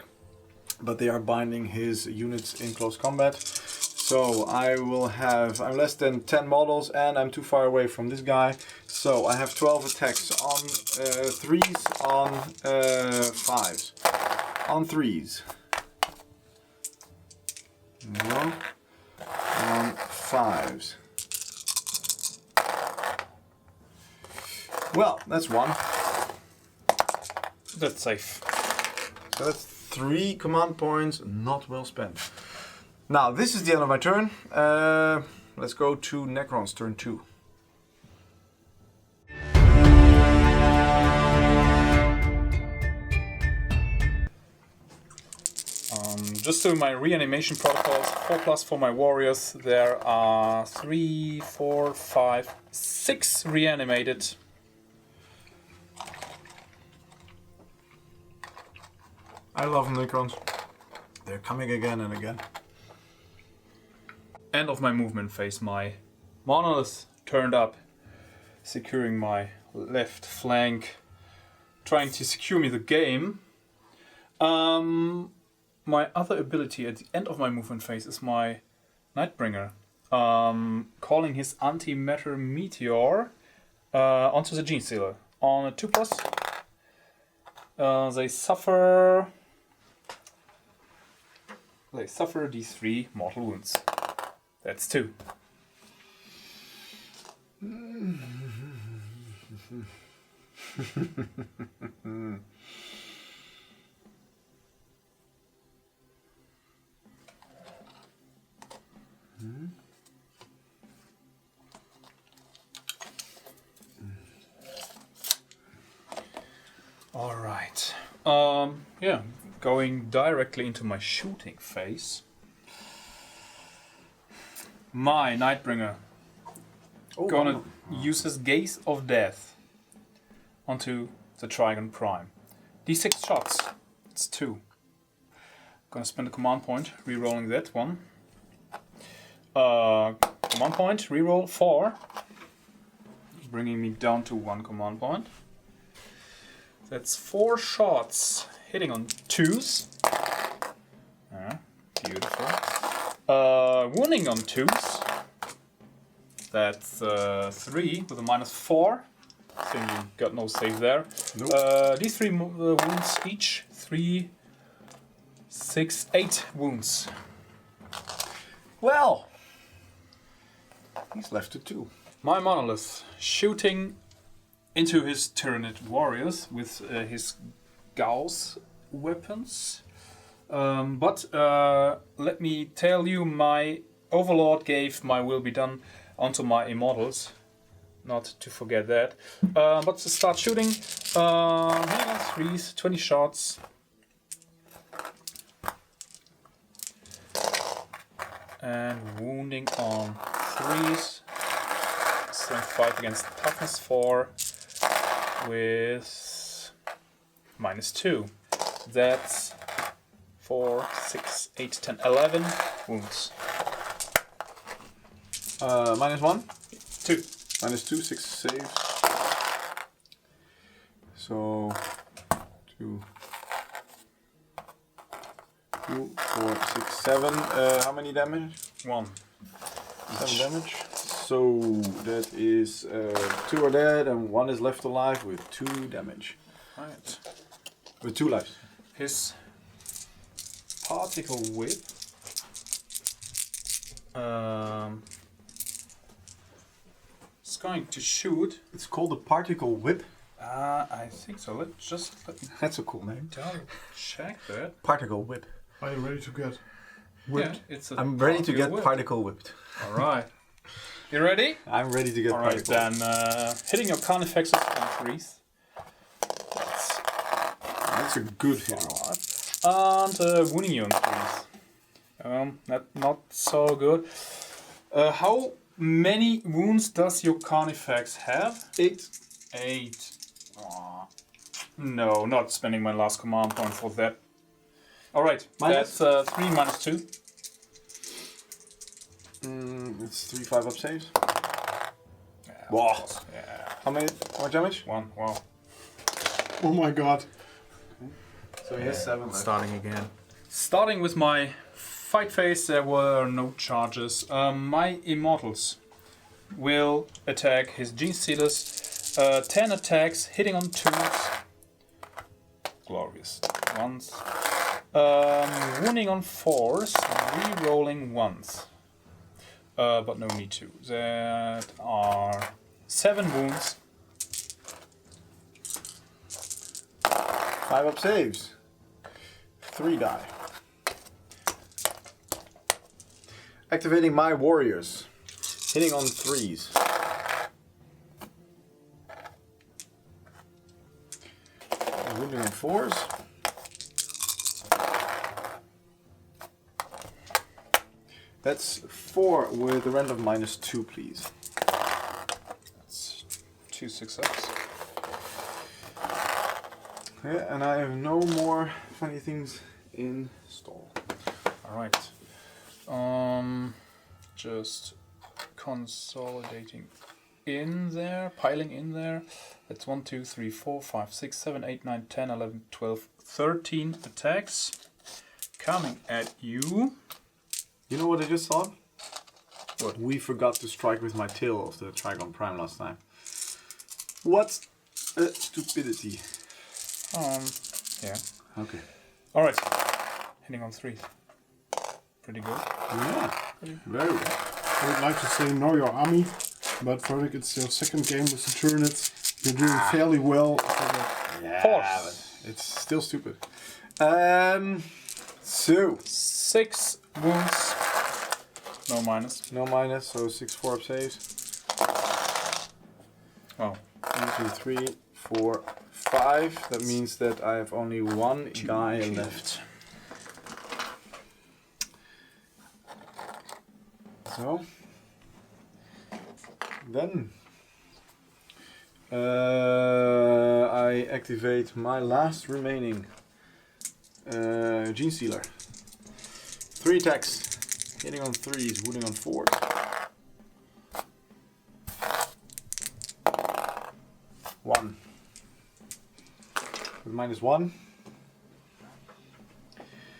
but they are binding his units in close combat. So I will have, I'm less than 10 models and I'm too far away from this guy. So I have 12 attacks on 3s, on 5s. On 3s. No. On 5s. Well, that's 1. That's safe. So that's 3 command points, not well spent. Now, this is the end of my turn. Let's go to Necron's turn 2. Just doing my reanimation protocols, 4+ for my warriors. There are 3, 4, 5, 6 reanimated. I love Necrons. They're coming again and again. End of my movement phase. My Monolith turned up, securing my left flank, trying to secure me the game. My other ability at the end of my movement phase is my Nightbringer, calling his antimatter meteor onto the Gene Stealer. On a 2+, they suffer these 3 mortal wounds. That's 2. All right. Yeah, going directly into my shooting phase. My Nightbringer gonna use his Gaze of Death onto the Tyranid Prime. D6 shots. It's 2. Gonna spend a command point, re-rolling that one. Command point, reroll 4, bringing me down to 1 command point. That's 4 shots, hitting on 2s. Beautiful. Wounding on 2s. That's 3 with a -4. So you got no save there. Nope. These 3 wounds each, 3, 6, 8 wounds. Well, he's left to 2. My Monolith shooting into his Tyranid warriors with his Gauss weapons. But let me tell you, my Overlord gave my will be done onto my Immortals. Not to forget that. But to start shooting, hitting on 3s, 20 shots. And wounding on 3s. Strength 5 against toughness 4 with -2. That's 4, 6, 8, 10, 11 wounds. -1? 2. -2, 6 saves. So 2, 4, 6, 7. How many damage? 1. 7 damage. So that is 2 are dead and 1 is left alive with 2 damage. Right. With 2 lives. His particle whip. It's going to shoot. It's called a particle whip. I think so. Let me That's a cool name. double check that. Particle whip. Are you ready to get Yeah, it's a I'm ready to get whip. particle whipped. All right. You ready? I'm ready to get All right, particle. then hitting your Canoptek on 3s. That's a good hit. And wounding you on 3s. Not so good. How many wounds does your Carnifex have? 8. 8. Aw. No, not spending my last command point for that. Alright, that's 3 -2. It's 3 5-up saves. Yeah, Wow. Yeah. How many more damage? 1, wow. Oh my god. So he has 7 left. Starting again. Starting with my fight phase, there were no charges. My Immortals will attack his Gene Stealers. 10 attacks, hitting on 2s. Glorious. 1s. Wounding on 4s, re-rolling 1s. But no need to. That are 7 wounds. 5-up saves. 3 die. Activating my warriors. Hitting on 3s. Wounding on 4s. That's 4 with a random -2, please. That's 2 successes. Yeah, and I have no more funny things in stall. Alright. Just consolidating in there, piling in there. That's 1, 2, 3, 4, 5, 6, 7, 8, 9, 10, 11, 12, 13 attacks coming at you. You know what I just thought? What? We forgot to strike with my tail of the Trigon Prime last time. What a stupidity. Yeah. Okay. Alright. Hitting on 3. Pretty good. Yeah. Very good. I would like to say know your army, but Frederick, it's your second game with the Tyranids. You're doing fairly well. Yeah, Force. but it's still stupid. So 6 wounds. No minus. no minus, so 6 4-up saves. Oh. 1, 2, 3, 4, 5. That means that I have only 1 guy left. So then I activate my last remaining Gene Stealer. 3 attacks, hitting on 3s, wounding on 4s. One. With -1.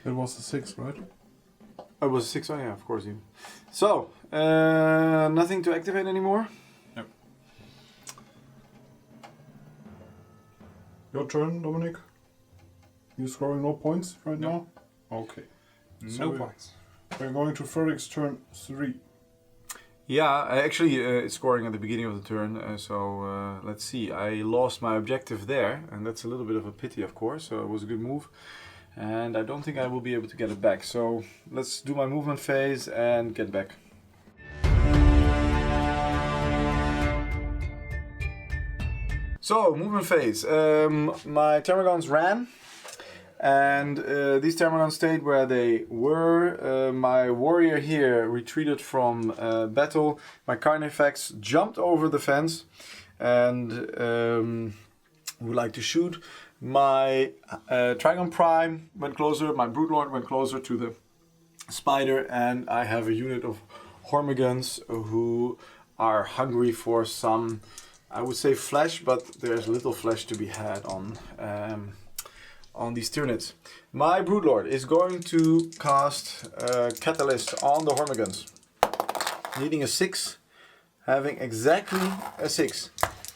It was a 6, right? Oh, it was a 6, oh yeah, of course you. So, nothing to activate anymore? Nope. Your turn, Dominic. You're scoring no points right now? Okay. No points. We're going to Frederick's turn 3. Yeah, actually it's scoring at the beginning of the turn, so let's see. I lost my objective there, and that's a little bit of a pity, of course, so it was a good move. And I don't think I will be able to get it back, so let's do my movement phase and get back. So, movement phase. My Termagants ran, and these Termagants stayed where they were. My warrior here retreated from battle. My Carnifex jumped over the fence and would like to shoot. My Trigon Prime went closer, my Broodlord went closer to the spider, and I have a unit of Hormigons who are hungry for some, I would say flesh, but there's little flesh to be had on these Tyranids. My Broodlord is going to cast Catalyst on the Hormigons, needing a 6, having exactly a 6.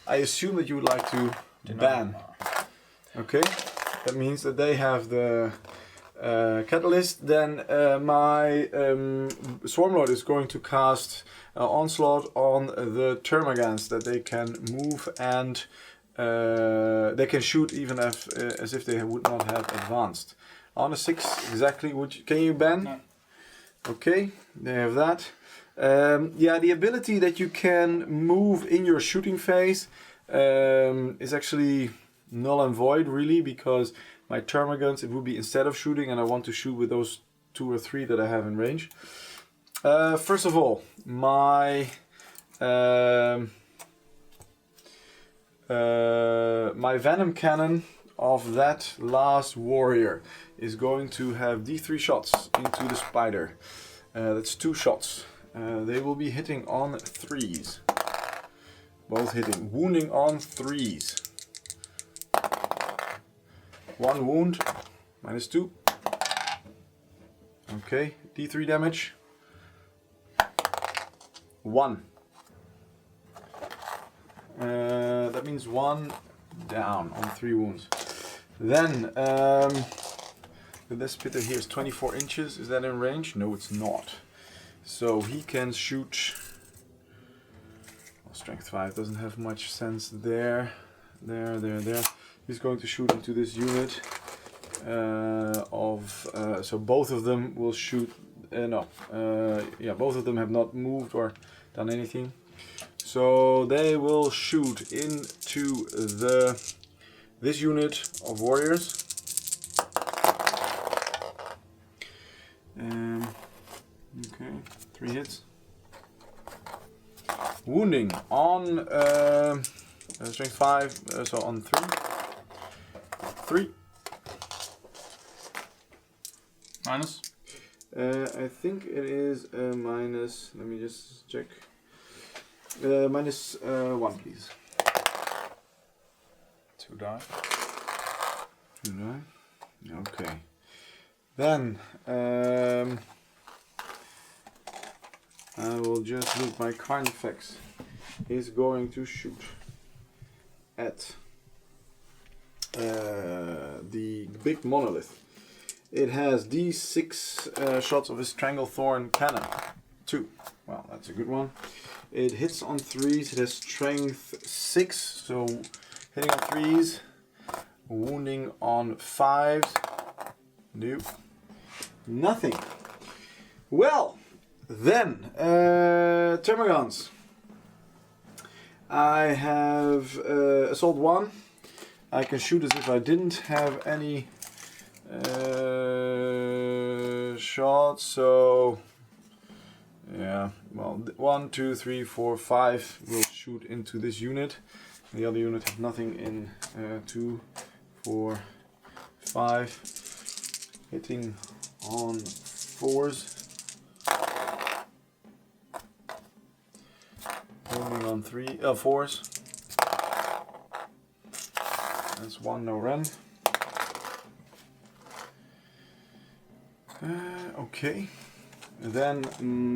I assume that you would like to ban. Okay, that means that they have the Catalyst. Then my Swarmlord is going to cast Onslaught on the Termagants, that they can move and they can shoot even as if they would not have advanced. On a 6, exactly. Can you ban? No. Okay, they have that. Yeah, the ability that you can move in your shooting phase is actually null and void, really, because my Termagants, it would be instead of shooting, and I want to shoot with those 2 or 3 that I have in range. First of all, my my Venom Cannon of that last warrior is going to have D3 shots into the spider. That's 2 shots. They will be hitting on 3s. Both hitting. Wounding on 3s. 1 wound, -2. Okay, D3 damage. 1. That means 1 down on 3 wounds. Then, this spitter here is 24 inches. Is that in range? No, it's not. So he can shoot. Well, strength 5 doesn't have much sense there. There. He's going to shoot into this unit. So both of them will shoot. Both of them have not moved or done anything. So they will shoot into this unit of warriors. Okay, 3 hits. Wounding on strength 5, so on 3. 3. Minus? I think it is minus. Let me just check. Minus 1, please. 2 die. 2 die. Okay. Then I will just look. My Carnifex is going to shoot at the big monolith. It has these 6 shots of his Stranglethorn cannon. 2. Well, that's a good one. It hits on 3s. It has strength 6, so hitting on 3s. Wounding on 5s. Nope. Nothing. Well, then Termagants. I have Assault 1. I can shoot as if I didn't have any shots, so yeah, well, 1, 2, 3, 4, 5 will shoot into this unit. The other unit has nothing in 2, 4, 5, hitting on 4s, wounding on 4s. That's 1, no rend. Okay, then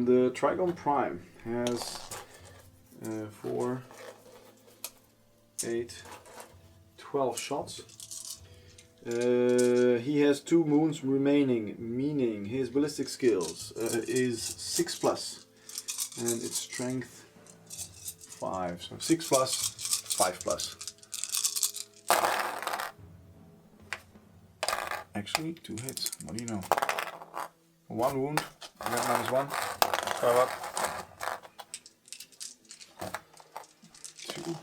the Trigon Prime has 4, 8, 12 shots. He has 2 wounds remaining, meaning his ballistic skills is 6+, and its strength 5. So 6+, 5+. Actually, 2 hits. What do you know? 1 wound. I got -1. Cover up. 2.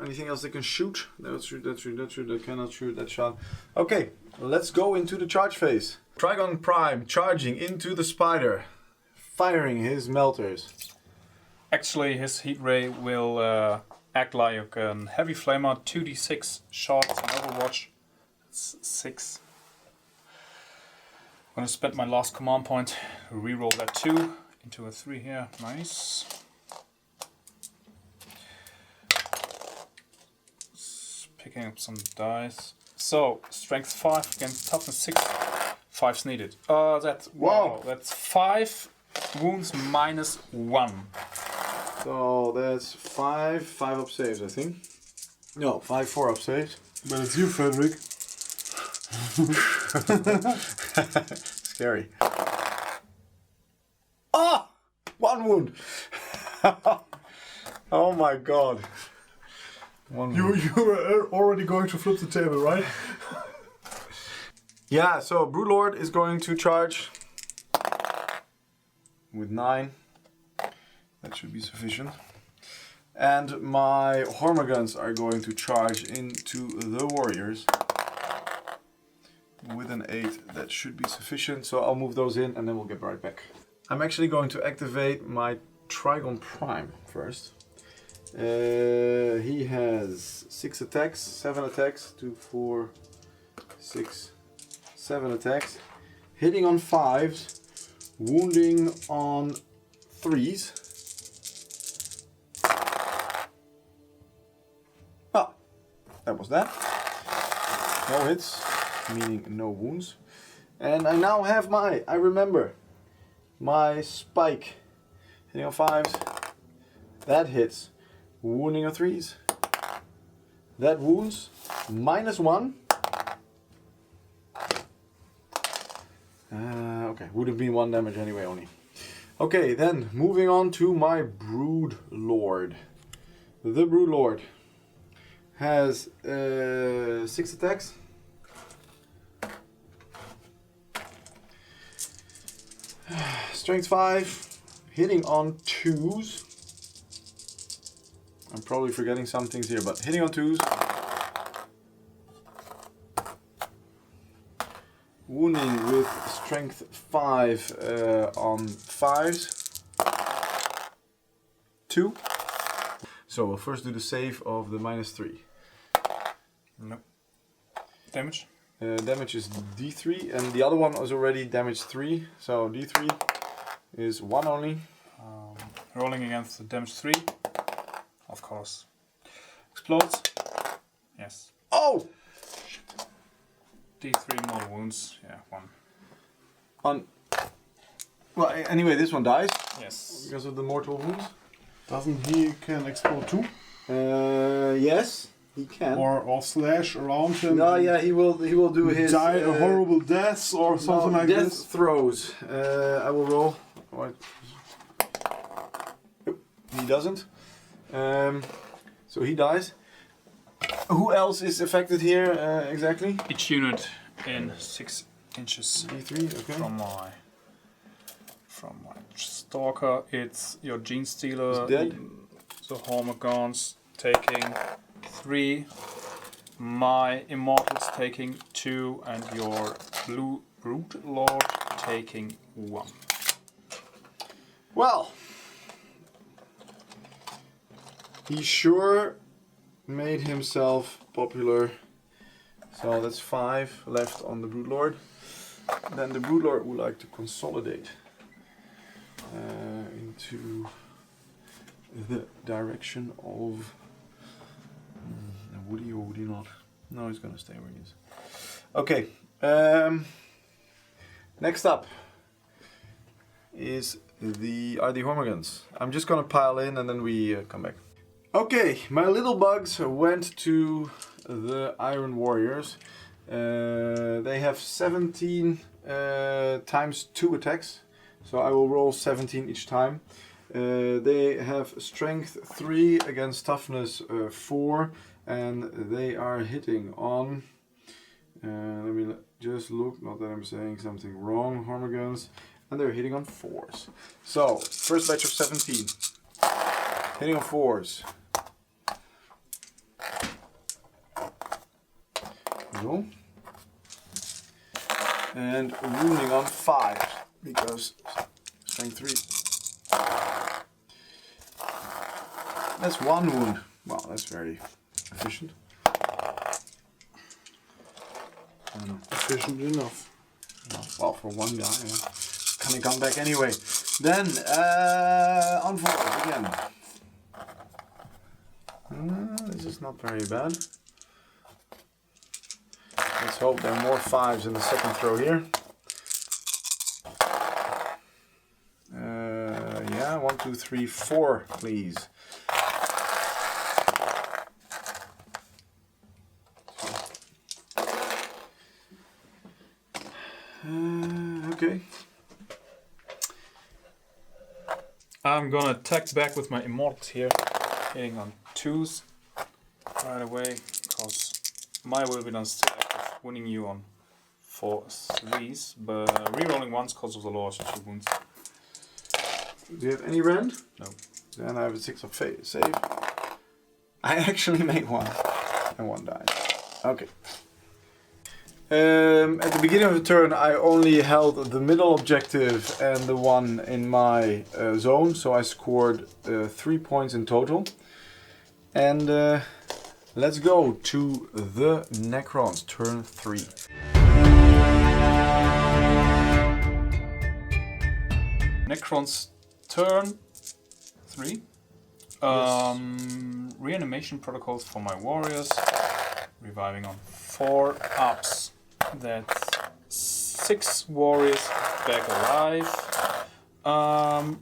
Anything else they can shoot? That's true. They cannot shoot that shot. Okay, let's go into the charge phase. Trigon Prime charging into the spider, firing his melters. Actually, his heat ray will act like a heavy flamer. 2d6 shots in Overwatch. That's 6. I'm gonna spend my last command point. Reroll that 2 into a 3 here. Nice. Picking up some dice. So strength 5 against toughness 6. 5's needed. Wow. That's 5 wounds -1. So that's 5 up saves, I think. No, 5 4 up saves. But it's you, Frederick. Scary. Ah! 1 wound! Oh my god. You were already going to flip the table, right? Yeah, so Broodlord is going to charge with 9. That should be sufficient. And my Hormiguns are going to charge into the warriors with an 8. That should be sufficient. So I'll move those in and then we'll get right back. I'm actually going to activate my Trigon Prime first. He has 6 attacks, 7 attacks, 2, 4, 6, 7 attacks. Hitting on 5s, wounding on 3s. Ah, that was that. No hits, meaning no wounds. And I now have I remember, my spike. Hitting on 5s, that hits. Wounding on 3s. That wounds. -1. Okay, would have been 1 damage anyway only. Okay, then moving on to my Broodlord. The Broodlord has 6 attacks. Strength 5, hitting on 2s. I'm probably forgetting some things here, but hitting on 2s. Wounding with strength 5 on 5s. 2. So we'll first do the save of the -3. Nope. Damage? Damage is D3, and the other one was already damage 3, so D3 is 1 only. Rolling against the damage 3, of course. Explodes. Yes. Oh! Shit. D3 more wounds. Yeah, 1. Well, anyway, this one dies. Yes. Because of the mortal wounds. Doesn't he can explode too? Yes, he can. Or slash around him? No, yeah, he will do his... Die a horrible death or something like death this? throws. I will roll. He doesn't. So he dies. Who else is affected here exactly? Each unit in 6 inches D3, okay. from my Stalker. It's your Gene Stealer. He's dead. The Hormagaunts taking 3. My Immortals taking 2, and your blue Broodlord taking 1. Well, he sure made himself popular. So that's 5 left on the Broodlord. Then the Broodlord would like to consolidate into the direction of would he or would he not? No, he's gonna stay where he is. Okay. Next up are the Hormagaunts. I'm just gonna pile in and then we come back. Okay, my little bugs went to the Iron Warriors. They have 17 times 2 attacks, so I will roll 17 each time. They have strength 3 against toughness 4, and they are hitting on... let me just look, not that I'm saying something wrong, Hormagaunts, and they're hitting on 4s. So, first batch of 17. Hitting on 4s. Go. And wounding on 5, because strength 3. That's 1 wound. Wow, that's very efficient. Efficient enough. Well, for one guy, yeah. Can he come back anyway? Then, on 4 again. This is not very bad. Let's hope there are more 5s in the second throw here. Yeah, 1, 2, 3, 4, please. Okay. I'm gonna attack back with my Immortals here, hitting on 2s right away, because my will be done still active, winning you on 4 3s, but rerolling once because of the loss of 2 wounds. Do you have any rend? No. Then I have a 6 of save. I actually made 1, and 1 died. Okay. At the beginning of the turn, I only held the middle objective and the one in my zone, so I scored 3 points in total. And let's go to the Necrons, turn 3. Necrons, turn 3. Yes. Reanimation protocols for my warriors, reviving on 4 ups. That's 6 warriors back alive.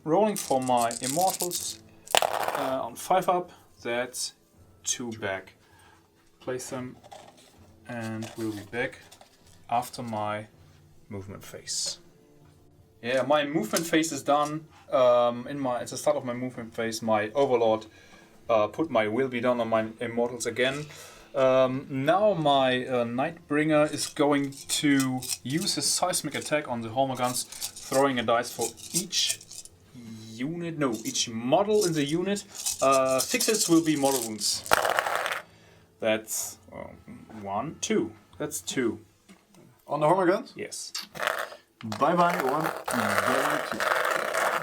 Rolling for my Immortals on 5 up. That's 2 back. Place them, and we'll be back after my movement phase. Yeah, my movement phase is done. At the start of my movement phase, my Overlord put my Will Be Done on my Immortals again. Now my Nightbringer is going to use his seismic attack on the Homer guns, throwing a dice for each model in the unit. 6 hits will be mortal wounds. That's 1, 2. That's 2. On the Homer guns? Yes. Bye bye 1, bye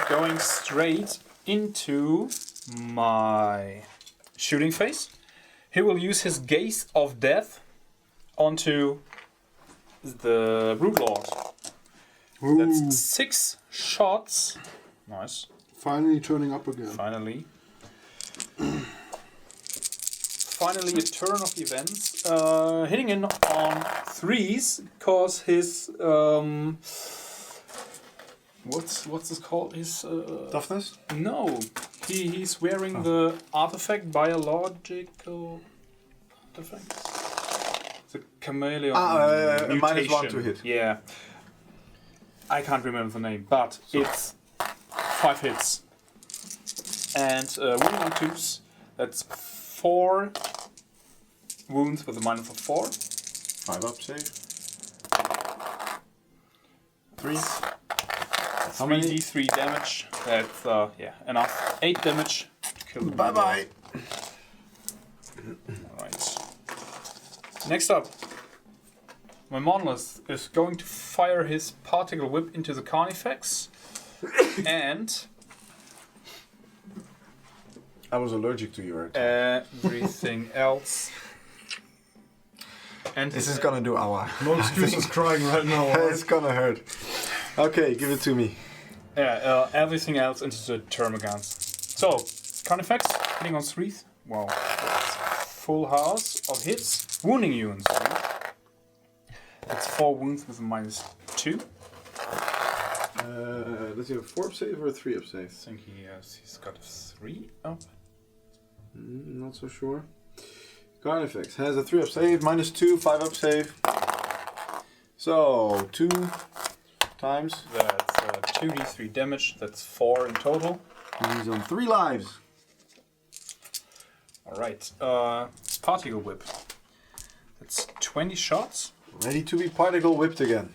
2. Going straight into my shooting phase. He will use his Gaze of Death onto the Broodlord. That's 6 shots. Nice. Finally turning up again. Finally a turn of events. Hitting in on 3s because his what's this called? His Toughness? No. He's wearing the artifact, biological artifact. The Chameleonic Mutation. -1 to hit. Yeah. I can't remember the name, but it's 5 hits. And wounding on 2s, that's 4 wounds with a minus of 4. 5 up save. 3. How many? 3d3 damage. That's enough. 8 damage to kill the Bye bye. Alright. Next up, my Monolith is going to fire his particle whip into the Carnifex. And I was allergic to your attack. everything else. And This is gonna do our. No excuses crying right now. It's gonna hurt. Okay, give it to me. everything else into the Termagants. So, Carnifex hitting on 3. Wow, that's full house of hits. Wounding you on 3. That's 4 wounds with a minus 2. Does he have a 4 up save or a 3 up save? I think he's got a 3 up. Not so sure. Carnifex has a 3 up save, minus 2, 5 up save. So, 2 times. That's 2d3 damage. That's 4 in total. He's on 3 lives. Alright. Particle Whip. That's 20 shots. Ready to be particle whipped again.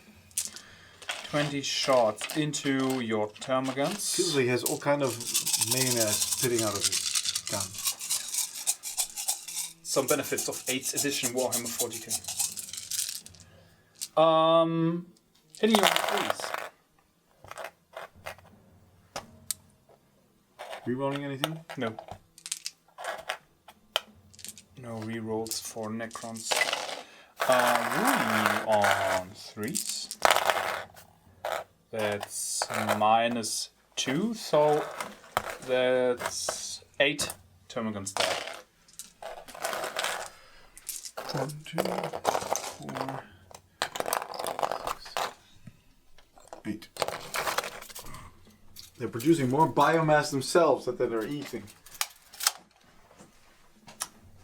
20 shots into your Termagants. Feels like he has all kind of mayonnaise spitting out of his gun. Some benefits of 8th edition Warhammer 40K. Hitting you on 3s. Rerolling anything? No. No rerolls for Necrons. Wounding you on 3s. That's minus 2, so that's 8 Termagants dead. 1, 2, 4, 8. They're producing more biomass themselves that they're eating.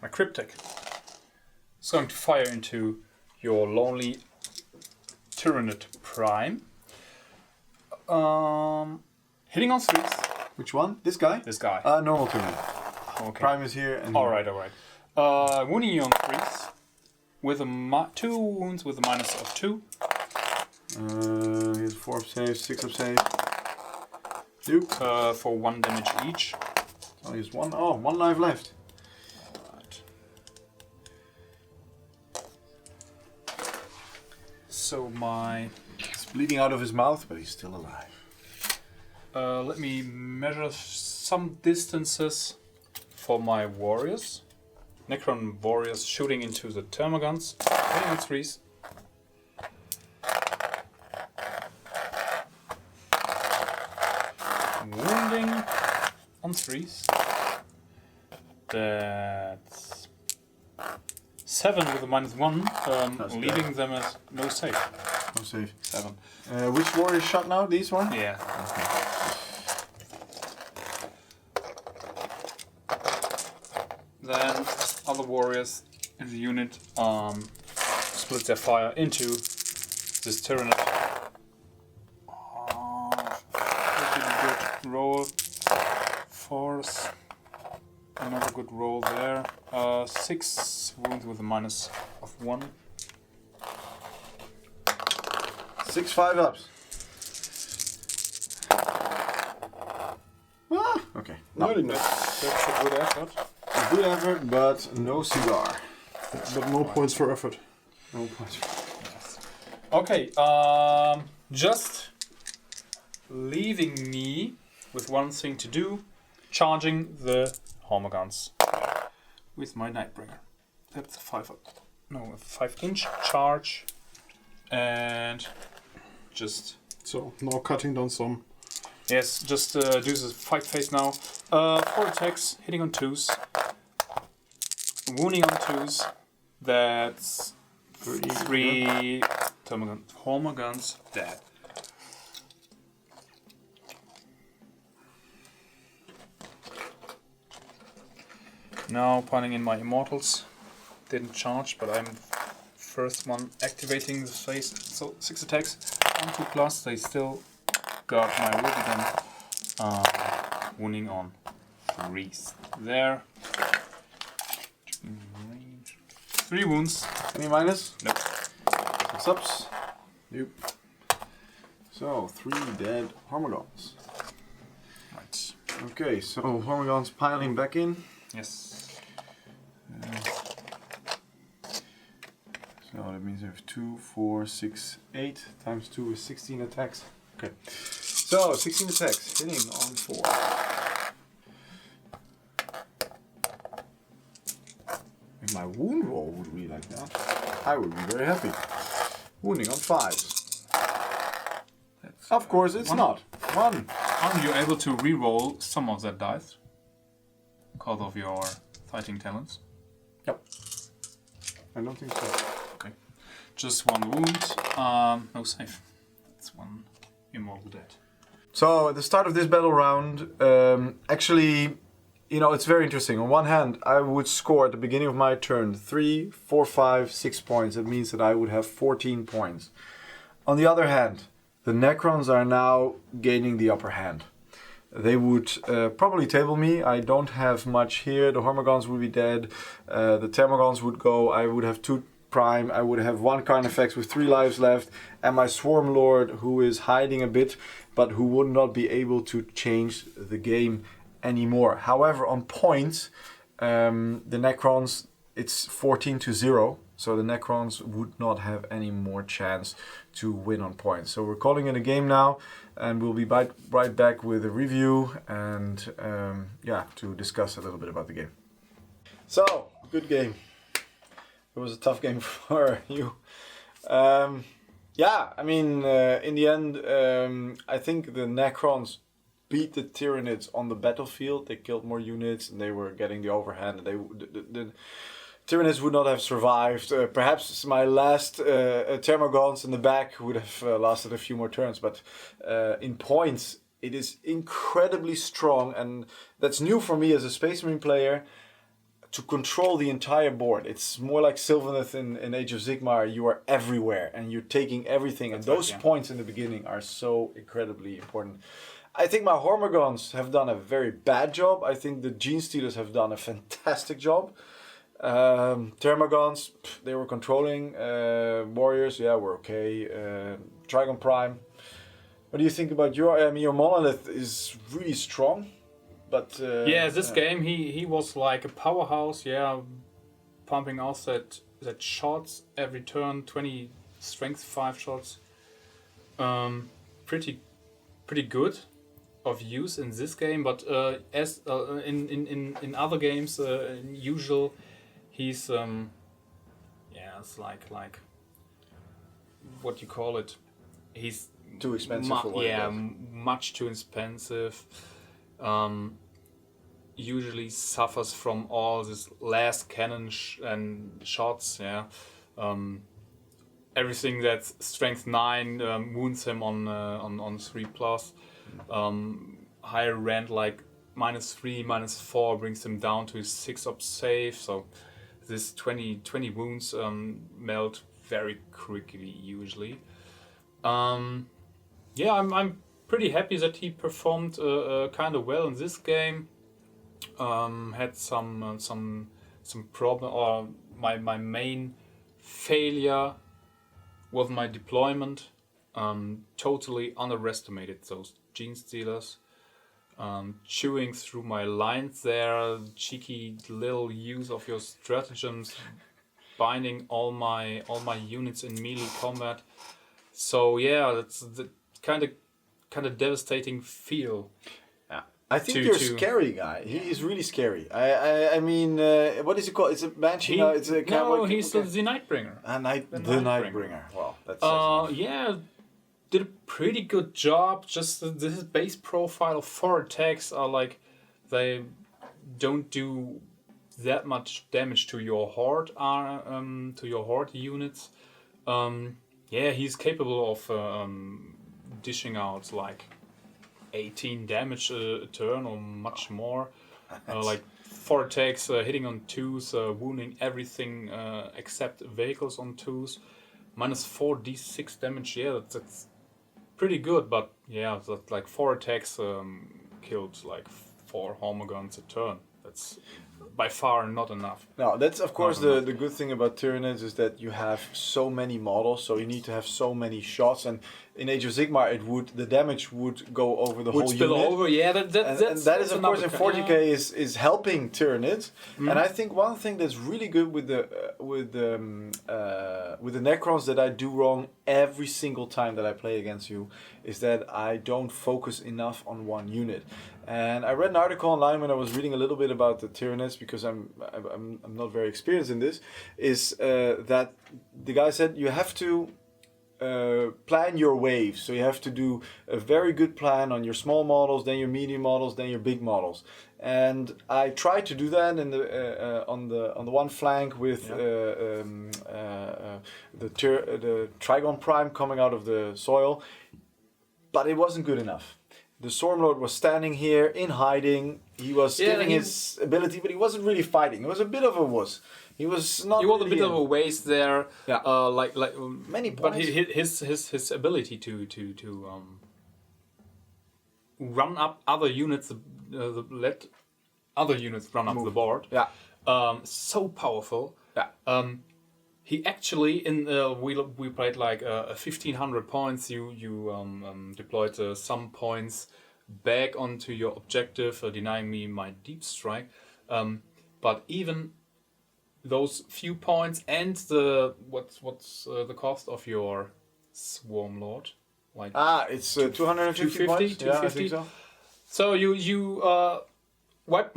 My Cryptek is going to fire into your lonely Tyranid Prime. Hitting on 3s. Which one? This guy? This guy. Normal turn. Okay. Prime is here and Alright. Wounding you on 3s. With a 2 wounds with a minus of 2. He has 4 up save, 6 up save. Duke. For 1 damage each. So he has 1 life left. Right. So He's bleeding out of his mouth, but he's still alive. let me measure some distances for my warriors. Necron warriors shooting into the Termagants. Hitting on 3s. Wounding on 3s. That's 7 with a minus 1, leaving them as no save. No save. 7. Which warrior shot now? These one? Yeah. Then other warriors in the unit split their fire into this Tyranid. Pretty good roll. Force. Another good roll there. 6 wounds with a minus of 1. 6 5-ups. Okay. No, That's a good effort. Good effort, but no cigar. but no points for effort. No points. Okay, just leaving me with one thing to do, charging the Hormagaunts with my Nightbringer. That's a 5-inch charge, and just... So, now cutting down some. Yes, just do the fight phase now. 4 attacks, hitting on 2s, wounding on 2s. That's 3 Hormagaunts dead. Now piling in my Immortals. Didn't charge, but I'm first one activating the phase. So 6 attacks, 1/2+. They still got my wood again. Wounding on 3s. There. 3 wounds. Any minus? Nope. 6 ups? Nope. So, 3 dead Hormagaunts. Right. Okay, so Hormagaunts piling back in. Yes. So that means I have 2, 4, 6, 8 times 2 is 16 attacks. Okay. So 16 attacks, hitting on 4. If my wound roll would be like that, I would be very happy. Wounding on 5s. Of course it's not. 1. Are you able to re-roll some of that dice? Because of your fighting talents? Yep. I don't think so. Okay. Just 1 wound. No save. That's 1 Immortal dead. So at the start of this battle round, actually, you know, it's very interesting. On one hand, I would score at the beginning of my turn 3, 4, 5, 6 points. That means that I would have 14 points. On the other hand, the Necrons are now gaining the upper hand. They would probably table me. I don't have much here. The Hormagaunts would be dead. The Termagants would go. I would have 2 Prime. I would have 1 Carnifex with 3 lives left. And my Swarm Lord, who is hiding a bit, but who would not be able to change the game anymore. However, on points, the Necrons, it's 14-0. So the Necrons would not have any more chance to win on points. So we're calling it a game now, and we'll be right back with a review and to discuss a little bit about the game. So, good game. It was a tough game for you. In the end, I think the Necrons beat the Tyranids on the battlefield. They killed more units and they were getting the overhand. The Tyranids would not have survived. Perhaps my last Termagants in the back would have lasted a few more turns. But in points, it is incredibly strong. And that's new for me as a Space Marine player, to control the entire board. It's more like Sylvaneth in Age of Sigmar. You are everywhere and you're taking everything. That's and those points in the beginning are so incredibly important. I think my Hormagaunts have done a very bad job. I think the Genestealers have done a fantastic job. Termagants, they were controlling. Warriors, were okay. Trigon Prime. What do you think about your Monolith? Is really strong, but this game he was like a powerhouse. Pumping out that shots every turn, 20 strength 5 shots. Pretty good of use in this game, but as in other games, usual. He's it's like what you call it. He's too expensive for what much too expensive. Usually suffers from all this last cannon and shots. Everything that's strength 9 wounds him on 3+. Higher rend like -3, -4 brings him down to his 6-up save. So this 20 wounds melt very quickly usually. I'm pretty happy that he performed kind of well in this game. had some problem, or my main failure was my deployment. Totally underestimated those Gene Stealers. Chewing through my lines there, cheeky little use of your stratagems, binding all my units in melee combat. So yeah, that's the kind of devastating feel. Yeah, I think you're a scary guy. He is really scary. I mean, what is it called? It's a banshee. It's a cowboy. No, he's the Nightbringer. The Nightbringer. Well, that's. Yeah. Did a pretty good job. Just this base profile of 4 attacks are like, they don't do that much damage to your horde units. Yeah, he's capable of dishing out like 18 damage a turn or much more. Like 4 attacks, hitting on 2s, wounding everything except vehicles on 2s. Minus 4d6 damage. Yeah, that's pretty good, but yeah, that like 4 attacks killed like 4 Hormiguns a turn. That's by far not enough. No, that's of course the good thing about Tyranids is that you have so many models, so you need to have so many shots. And in Age of Sigmar, the damage would go over the whole unit. Would spill over, yeah. And that is of course in 40k is helping Tyranids. And I think one thing that's really good with the Necrons that I do wrong every single time that I play against you is that I don't focus enough on one unit. And I read an article online when I was reading a little bit about the Tyranids, because I'm not very experienced in this, is that the guy said you have to plan your waves. So you have to do a very good plan on your small models, then your medium models, then your big models. And I tried to do that in on the one flank with the Trigon Prime coming out of the soil, but it wasn't good enough. The Stormlord was standing here in hiding. He was giving his ability, but he wasn't really fighting. He was a bit of a wuss. He was not. He was a bit of a waste there. Yeah. Like many points. But his ability to run up other units, let other units run up the board. Yeah. So powerful. Yeah. He actually we played like 1500 points. You deployed some points back onto your objective, denying me my deep strike. But even those few points and the what's the cost of your Swarm Lord? Like it's 250 points. 250. Yeah, I think so. So you wiped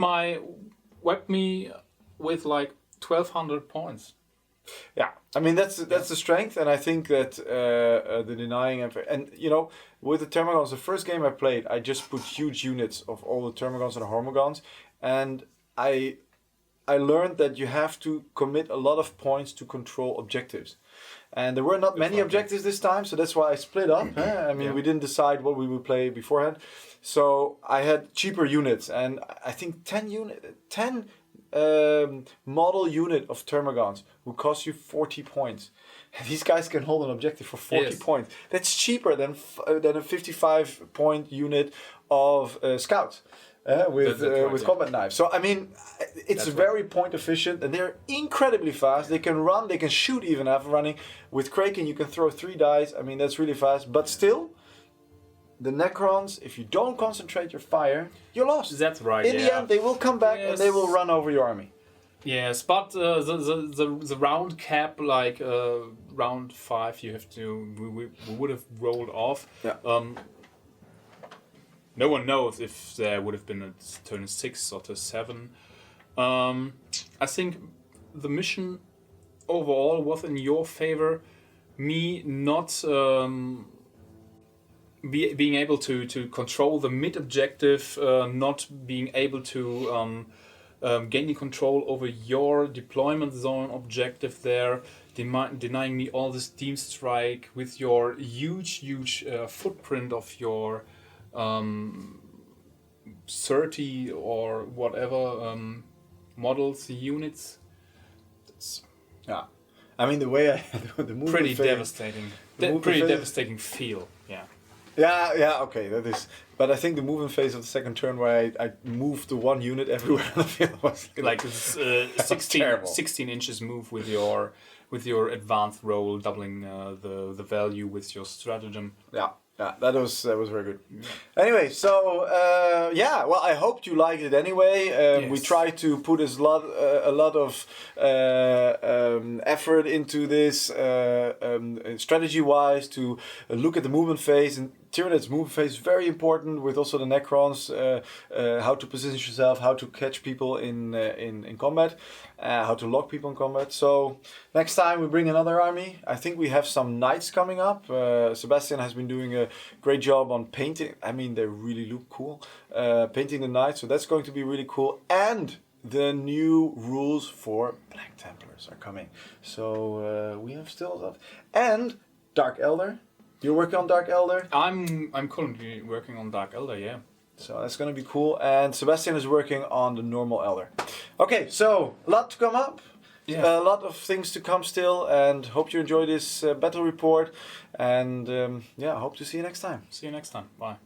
me with like 1200 points. Yeah, I mean that's the strength, and I think that the denying and with the Termagants, the first game I played, I just put huge units of all the Termagants and Hormigons, and I learned that you have to commit a lot of points to control objectives, and there were not many objectives this time, so that's why I split up. I mean, we didn't decide what we would play beforehand, so I had cheaper units, and I think 10 model unit of Termagants would cost you 40 points. And these guys can hold an objective for 40 points. That's cheaper than a 55 point unit of scouts with combat knives. So I mean, it's very point efficient, and they're incredibly fast. They can run, they can shoot even after running. With Kraken, you can throw 3 dice. I mean, that's really fast. But still, the Necrons, if you don't concentrate your fire, you're lost. That's right. In the end, they will come back and they will run over your army. Yes, but the round cap, like round 5, you have to. We would have rolled off. Yeah. No one knows if there would have been a turn 6 or turn 7. I think the mission overall was in your favor. Me not. Being able to control the mid objective, not being able to gaining control over your deployment zone objective there, denying me all this Deep Strike with your huge footprint of your 30 or whatever models, units. Yeah. I mean, the way the movement pretty devastating. Pretty devastating feel. Yeah. Yeah, okay, that is. But I think the movement phase of the second turn where I moved the one unit everywhere on the field was like it's 16 inches move with your advanced roll, doubling the value with your stratagem. Yeah, that was very good. Anyway, so well, I hoped you liked it anyway. Yes. We tried to put a lot of effort into this strategy-wise to look at the movement phase, and Tyranid's movement phase is very important with also the Necrons, how to position yourself, how to catch people in combat, how to lock people in combat. So next time we bring another army. I think we have some knights coming up. Sebastian has been doing a great job on painting. I mean, they really look cool. Painting the knights, so that's going to be really cool. And the new rules for Black Templars are coming. So we have still that. And Dark Elder. You're working on Dark Elder? I'm currently working on Dark Elder, yeah. So that's going to be cool. And Sebastian is working on the normal Elder. Okay, so a lot to come up. Yeah. A lot of things to come still. And hope you enjoy this battle report. And hope to see you next time. See you next time. Bye.